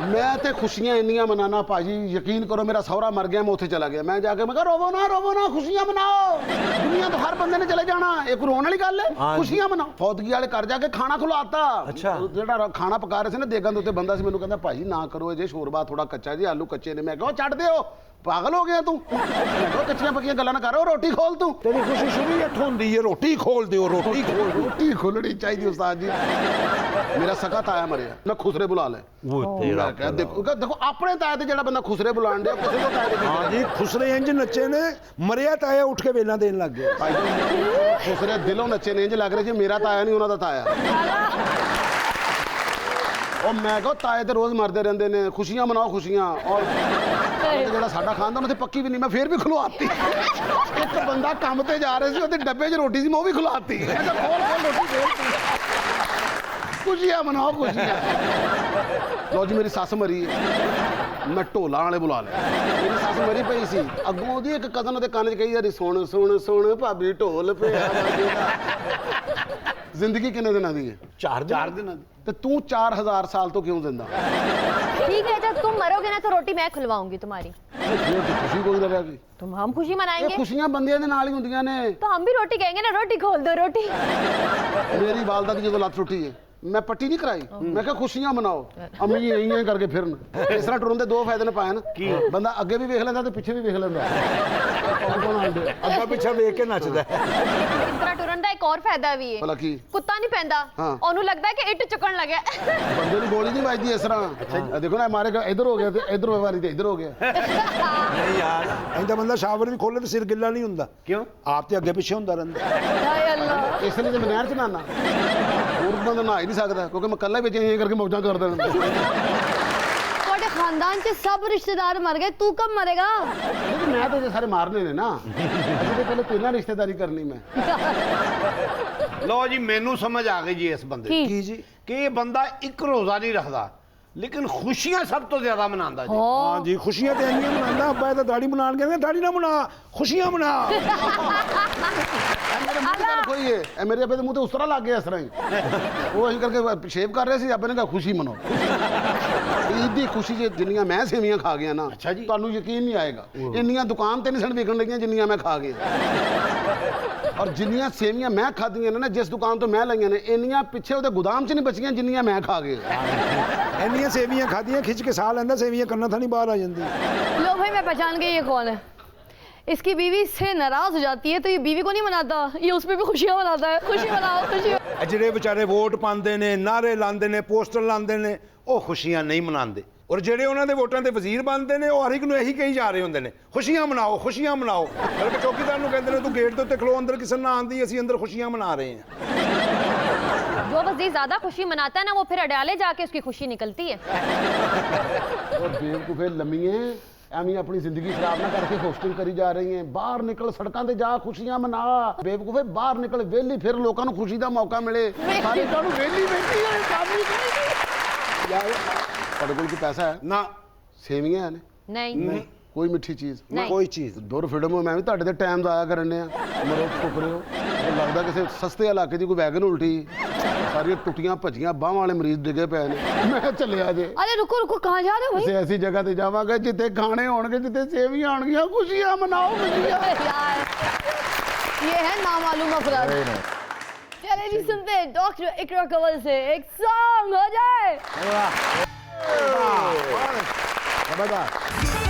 ਮੈਂ ਤੇ ਖੁਸ਼ੀਆਂ ਇੰਨੀਆਂ ਮਨਾਣਾ ਭਾਜੀ, ਯਕੀਨ ਕਰੋ ਮੇਰਾ ਸਹੁਰਾ ਮਰ ਗਿਆ, ਮੈਂ ਉੱਥੇ ਚਲਾ ਗਿਆ। ਮੈਂ ਜਾ ਕੇ ਮੈਂ ਕਿਹਾ ਰੋਵੋ ਨਾ, ਖੁਸ਼ੀਆਂ ਮਨਾਓ। ਦੁਨੀਆ ਤੋਂ ਹਰ ਬੰਦੇ ਨੇ ਚਲੇ ਜਾਣਾ, ਇਹ ਕੋਈ ਰੋਣ ਵਾਲੀ ਗੱਲ ਹੈ? ਖੁਸ਼ੀਆਂ ਮਨਾਓ। ਫੌਤਗੀ ਵਾਲੇ ਘਰ ਜਾ ਕੇ ਖਾਣਾ ਖੁਲਾਤਾ। ਅੱਛਾ। ਜਿਹੜਾ ਖਾਣਾ ਪਕਾ ਰਹੇ ਸੀ ਨਾ ਦੇਗਾਂ ਦੇ ਉੱਤੇ ਬੰਦਾ ਸੀ, ਮੈਨੂੰ ਕਹਿੰਦਾ ਭਾਜੀ ਨਾ ਕਰੋ ਇਹ ਜੇ ਸ਼ੋਰਬਾ ਥੋੜਾ ਕੱਚਾ ਜੀ, ਆਲੂ ਕੱਚੇ ਨੇ। ਮੈਂ ਕਿਹਾ ਛੱਡ ਦਿਓ, ਪਾਗਲ ਹੋ ਗਿਆ ਤੂੰ। ਮੈਂ ਕਿਹਾ ਕੱਚੀਆਂ ਪੱਕੀਆਂ ਗੱਲਾਂ ਨਾ ਕਰੋ, ਰੋਟੀ ਖੋਲ ਤੂੰ। ਤੇਰੀ ਖੁਸ਼ੀ ਸ਼ੁਰੂ ਇੱਥੋਂ ਹੁੰਦੀ ਹੈ, ਰੋਟੀ ਖੋਲ ਦਿਓ, ਰੋਟੀ ਖੋਲ। ਰੋਟੀ ਖੋਲਣੀ ਚਾਹੀਦੀ ਉਸਤਾਦ ਜੀ। ਮੇਰਾ ਸਕਾ ਤਾਇਆ ਮਰਿਆ, ਮੈਂ ਖੁਸਰੇ ਬੁਲਾ ਲੈ। ਤੇਰਾ ਦੇਖੋ ਆਪਣੇ ਤਾਏ ਤੇ ਜਿਹੜਾ ਬੰਦਾ ਖੁਸਰੇ ਬੁਲਾਣ ਡਿਆ ਕਿਸੇ ਤੋਂ ਤਾਏ ਦੇ ਹਾਂ ਜੀ, ਖੁਸਰੇ ਇੰਜ ਨੱਚੇ ਨੇ, ਮਰਿਆ ਤਾਇਆ ਉੱਠ ਕੇ ਵੇਲਾਂ ਦੇਣ ਲੱਗ ਗਿਆ। ਖੁਸਰੇ ਦਿਲੋਂ ਨੱਚੇ ਨੇ, ਇੰਜ ਲੱਗ ਰਿਹਾ ਜੀ ਮੇਰਾ ਤਾਇਆ ਨਹੀਂ ਉਹਨਾਂ ਦਾ ਤਾਇਆ। ਉਹ ਮੈਂ ਕਹਾਂ ਤਾਏ ਤੇ ਰੋਜ਼ ਮਰਦੇ ਰਹਿੰਦੇ ਨੇ। ਖੁਸ਼ੀਆਂ ਮਨਾਓ, ਖੁਸ਼ੀਆਂ। ਔਰ ਜਿਹੜਾ ਸਾਡਾ ਖਾਨਦਾਨ ਉੱਥੇ ਪੱਕੀ ਵੀ ਨਹੀਂ, ਮੈਂ ਫੇਰ ਵੀ ਖੁਲਵਾਤੀ। ਇੱਕ ਬੰਦਾ ਕੰਮ ਤੇ ਜਾ ਰਿਹਾ ਸੀ, ਉਹਦੇ ਡੱਬੇ 'ਚ ਰੋਟੀ ਸੀ, ਮੈਂ ਉਹ ਵੀ ਖੁਲਵਾਤੀ। ਮੈਂ ਕਿਹਾ ਖੋਲ ਰੋਟੀ ਖੋਲ। ਖੁਸ਼ੀਆਂ ਮਨਾਓ, ਖੁਸ਼ੀਆਂ। ਲੋ ਜੀ ਮੇਰੀ ਸੱਸ ਮਰੀ ਹੈ, ਮੈਂ ਢੋਲਾਂ ਵਾਲੇ ਬੁਲਾ ਲਿਆ। ਮੇਰੀ ਸੱਸ ਮਰੀ ਪਈ ਸੀ, ਅੱਗੋਂ ਉਹਦੀ ਇੱਕ ਕਜ਼ਨ ਉਹਦੇ ਕੰਨ 'ਚ ਕਹੀ ਜਾਂਦੀ ਸੁਣ ਸੁਣ ਸੁਣ ਭਾਬੀ ਢੋਲ ਪਿਆ। ਜ਼ਿੰਦਗੀ ਕਿੰਨੇ ਦਿਨਾਂ ਦੀ ਹੈ? 4 ਦਿਨਾਂ ਦੀ। ਤੇ ਤੂੰ 4000 ਸਾਲ ਤੋਂ ਕਿਉਂ ਜ਼ਿੰਦਾ? ठीक है, जब तुम मरोगे ना तो रोटी मैं खुलवाऊंगी तुम्हारी। ਖੁਸ਼ੀ ਕੋਈ ਨਾ ਰਹੇਗੀ। तुम हम खुशी ਇਹ मनाएंगे ਖੁਸ਼ੀਆਂ ਬੰਦਿਆਂ ਦੇ ਨਾਲ ਹੀ ਹੁੰਦੀਆਂ ਨੇ। तो हम भी रोटी कहेंगे ना, रोटी खोल दो रोटी। ਮੇਰੀ ਵਾਲਦਾ ਦੀ ਜਦੋਂ ਲੱਤ ਟੁੱਟੀ ਹੈ ਮੈਂ ਪੱਟੀ ਨਹੀਂ ਕਰਾਈ, ਮੈਂ ਕਿਹਾ ਖੁਸ਼ੀਆਂ ਮਨਾਓ। ਅੰਮੀ ਜੀ ਇਹੀਆਂ ਕਰਕੇ ਫਿਰਨ। ਇਸ ਤਰ੍ਹਾਂ ਟੁਰਨ ਦੇ ਦੋ ਫਾਇਦੇ ਨੇ ਪਾਏ ਨਾ, ਬੰਦਾ ਅੱਗੇ ਵੀ ਵੇਖ ਲੈਂਦਾ ਤੇ ਪਿੱਛੇ ਵੀ ਵੇਖ ਲੈਂਦਾ। ਅੱਗਾ ਪਿੱਛਾ ਵੇਖ ਕੇ ਨੱਚਦਾ। इस तरह टुरन ਦਾ ਇੱਕ ਹੋਰ ਫਾਇਦਾ ਵੀ ਹੈ। ਭਲਾ ਕੀ? ਕੁੱਤਾ ਨਹੀਂ ਪੈਂਦਾ, ਹਾਂ। ਉਹਨੂੰ ਲੱਗਦਾ ਕਿ ਇੱਟ ਚੁੱਕਣ ਲੱਗਿਆ। ਬੰਦੇ ਨੂੰ ਗੋਲੀ ਨਹੀਂ ਵੱਜਦੀ ਇਸ ਤਰ੍ਹਾਂ। ਦੇਖੋ ਨਾ ਮਾਰੇਗਾ, ਇੱਧਰ ਹੋ ਗਿਆ ਤੇ ਇੱਧਰ ਵਾਰੀ ਤੇ ਇੱਧਰ ਹੋ ਗਿਆ। ਨਹੀਂ ਯਾਰ, ਇੰਦਾ ਬੰਦਾ ਸ਼ਾਵਰ ਵੀ ਖੋਲੇ ਤੇ ਸਿਰ ਗਿੱਲਾ ਨਹੀਂ ਹੁੰਦਾ। ਕਿਉਂ? ਆਪ ਤੇ ਅੱਗੇ ਪਿੱਛੇ ਹੁੰਦਾ ਰਹਿੰਦਾ। हाय अल्लाह। ਇਸ ਲਈ ਤੇ ਮੈਂ ਨਹਿਰ 'ਚ ਨਹਾਨਾ। ਹੋਰ ਬੰਦਾ ਨਹਾ ਹੀ ਨਹੀਂ ਸਕਦਾ ਕਿਉਂਕਿ ਮੈਂ ਇਕੱਲਾ ਵਿੱਚ ਇਹ ਕਰਕੇ ਮੌਜਾਂ ਕਰਦਾ ਰਹਿੰਦਾ। ਤੁਹਾਡੇ ਖਾਨਦਾਨ 'ਚ ਸਭ ਰਿਸ਼ਤੇਦਾਰ ਮਰ ਗਏ, ਤੂੰ ਕਬ ਮਰੇਗਾ? ਲੇਕਿਨ ਮੈਂ ਤਾਂ ਸਾਰੇ ਮਾਰਨੇ ਨੇ ਨਾ। ਅਜੇ ਤੇ ਪਹਿਲੇ ਤੇਨਾਂ ਰਿਸ਼ਤੇਦਾਰੀ ਕਰਨੀ ਮੈਂ। ਲਓ ਜੀ ਮੈਨੂੰ ਸਮਝ ਆ ਗਈ ਜੀ ਇਸ ਬੰਦੇ ਦੀ। ਕੀ ਜੀ? ਕਿ ਇਹ ਬੰਦਾ ਇੱਕ ਰੋਜ਼ਾ ਨਹੀਂ ਰੱਖਦਾ, ਲੇਕਿਨ ਖੁਸ਼ੀਆਂ ਸਭ ਤੋਂ ਜ਼ਿਆਦਾ ਮਨਾਉਂਦਾ ਜੀ। ਹਾਂ ਜੀ, ਖੁਸ਼ੀਆਂ ਤੇ ਇੰਨੀਆਂ ਮਨਾਉਂਦਾ। ਅੱਬਾ ਤਾਂ ਦਾੜੀ ਮਨਾਉਣ ਕਹਿੰਦੇ, ਦਾੜੀ ਨਾ ਮਨਾ, ਖੁਸ਼ੀਆਂ ਮਨਾ। ਮੇਰੇ ਮੂੰਹ ਦੀ ਗੱਲ ਕੋਈ ये ए मेरे पे मुंह ते उस तरह लग गया इस तरह ही वो ਅਸੀਂ ਕਰਕੇ ਸ਼ੇਵ ਕਰ ਰਹੇ ਸੀ ਆਪੇ ਨੇ ਕਿਹਾ ਖੁਸ਼ੀ ਮਨਾਓ ਈਦ ਦੀ ਖੁਸ਼ੀ ਜੇ ਜਿੰਨੀਆਂ ਮੈਂ ਸੇਵੀਆਂ ਖਾ ਗਿਆ ਨਾ ਅੱਛਾ ਜੀ। ਤੁਹਾਨੂੰ ਯਕੀਨ ਨਹੀਂ ਆਏਗਾ ਇੰਨੀਆਂ ਦੁਕਾਨ ਤੇ ਨਹੀਂ ਸਣ ਵਿਕਣ ਲੱਗੀਆਂ ਜਿੰਨੀਆਂ ਮੈਂ ਖਾ ਗਿਆ ਔਰ ਜਿੰਨੀਆਂ ਸੇਵੀਆਂ ਮੈਂ ਖਾਧੀਆਂ ਨੇ ਨਾ ਜਿਸ ਦੁਕਾਨ ਤੋਂ ਮੈਂ ਲਈਆਂ ਨੇ ਇੰਨੀਆਂ ਪਿੱਛੇ ਉਹਦੇ ਗੋਦਾਮ 'ਚ ਨਹੀਂ ਬਚੀਆਂ ਜਿੰਨੀਆਂ ਮੈਂ ਖਾ ਗਿਆ ਇੰਨੀਆਂ ਸੇਵੀਆਂ ਖਾਧੀਆਂ ਖਿੱਚ ਕੇ ਸਾਹ ਲੈਂਦਾ ਸੇਵੀਆਂ ਕੰਨਾਂ ਥਾਂ ਨਹੀਂ ਬਾਹਰ ਆ ਜਾਂਦੀ लो भाई मैं पहचान गई ये कौन है इसकी बीवी से नाराज हो जाती है तो ये बीवी को नहीं मनाता ये उस पर भी खुशियाँ मनाता है खुशी मनाओ खुशी ਇਹ ਜਿਹੜੇ ਵਿਚਾਰੇ ਵੋਟ ਪਾਉਂਦੇ ਨੇ ਨਾਰੇ ਲਾਉਂਦੇ ਨੇ ਪੋਸਟਰ ਲਾਉਂਦੇ ਨੇ ਉਹ ਖੁਸ਼ੀਆਂ ਨਹੀਂ ਮਨਾਉਂਦੇ ਔਰ ਜਿਹੜੇ ਉਹਨਾਂ ਦੇ ਵੋਟਾਂ ਤੇ ਵਜ਼ੀਰ ਬਣਦੇ ਨੇ ਉਹ ਹਰ ਇੱਕ ਨੂੰ ਇਹੀ ਕਹੀ ਜਾ ਰਹੇ ਹੁੰਦੇ ਨੇ ਖੁਸ਼ੀਆਂ ਮਨਾਓ ਖੁਸ਼ੀਆਂ ਮਨਾਓ ਬਲਕਿ ਚੌਕੀਦਾਰ ਨੂੰ ਕਹਿੰਦੇ ਨੇ ਤੂੰ ਗੇਟ ਦੇ ਉੱਤੇ ਖਲੋ ਅੰਦਰ ਕਿਸੇ ਨਾ ਆਂਦੀ ਅਸੀਂ ਅੰਦਰ ਖੁਸ਼ੀਆਂ ਮਨਾ ਰਹੇ ਹਾਂ जो वजीर ज्यादा खुशी मनाता है ना वो फिर अडयाले जाके उसकी खुशी निकलती है और बेवकूफे लम्मीए ਐਵੇਂ ਆਪਣੀ ਜ਼ਿੰਦਗੀ ਖਰਾਬ ਨਾ ਕਰਕੇ ਹੋਸਟਿੰਗ ਕਰੀ ਜਾ ਰਹੀ ਹੈ ਬਾਹਰ ਨਿਕਲ ਸੜਕਾਂ ਤੇ ਜਾ ਖੁਸ਼ੀਆਂ ਮਨਾ ਬੇਵਕੂਫੇ ਬਾਹਰ ਨਿਕਲ ਵੇਲੀ ਫਿਰ ਲੋਕਾਂ ਨੂੰ ਖੁਸ਼ੀ ਦਾ ਮੌਕਾ ਮਿਲੇ ਸਾਰੇ ਤੁਹਾਨੂੰ ਵੇਲੀ ਬੈਠੀ ਹੈ ਕੰਮ ਨਹੀਂ ਯਾਰ ਤੁਹਾਡੇ ਕੋਲ ਕੀ ਪੈਸਾ ਹੈ ਨਾ ਸੇਵੀਆਂ ਨੇ नहीं ਕੋਈ ਮਿੱਠੀ ਚੀਜ਼ नहीं ਕੋਈ ਚੀਜ਼ ਦੁਰ ਫਿਲਮ ਮੈਂ ਵੀ ਤੁਹਾਡੇ ਤੇ ਟਾਈਮ ਜ਼ਾਇਆ ਕਰਨ ਡਿਆ ਮਰੋ ਟੁਕਰੇ ਹੋ ਲੱਗਦਾ ਕਿਸੇ ਸਸਤੇ ਇਲਾਕੇ ਦੀ ਕੋਈ ਵੈਗਨ ਉਲਟੀ ਸਾਰੀਆਂ ਟੁੱਟੀਆਂ ਭੱਜੀਆਂ ਬਾਹਾਂ ਵਾਲੇ ਮਰੀਜ਼ ਡਿੱਗੇ ਪਏ ਨੇ ਮੈਂ ਚੱਲਿਆ ਜੇ अरे रुको रुको कहाँ जा रहे हो भाई ਕਿਸੇ ਐਸੀ ਜਗ੍ਹਾ ਤੇ ਜਾਵਾਂਗੇ ਜਿੱਥੇ ਖਾਣੇ ਹੋਣਗੇ ਜਿੱਥੇ ਸੇਵੀਆਂ ਹੋਣਗੀਆਂ ਖੁਸ਼ੀਆਂ ਮਨਾਓ ਖੁਸ਼ੀਆਂ यार ये है नामालूम अफराद चले जी सुनते हैं डॉक्टर इकरा कंवल से एक सॉन्ग हो जाए खबरदार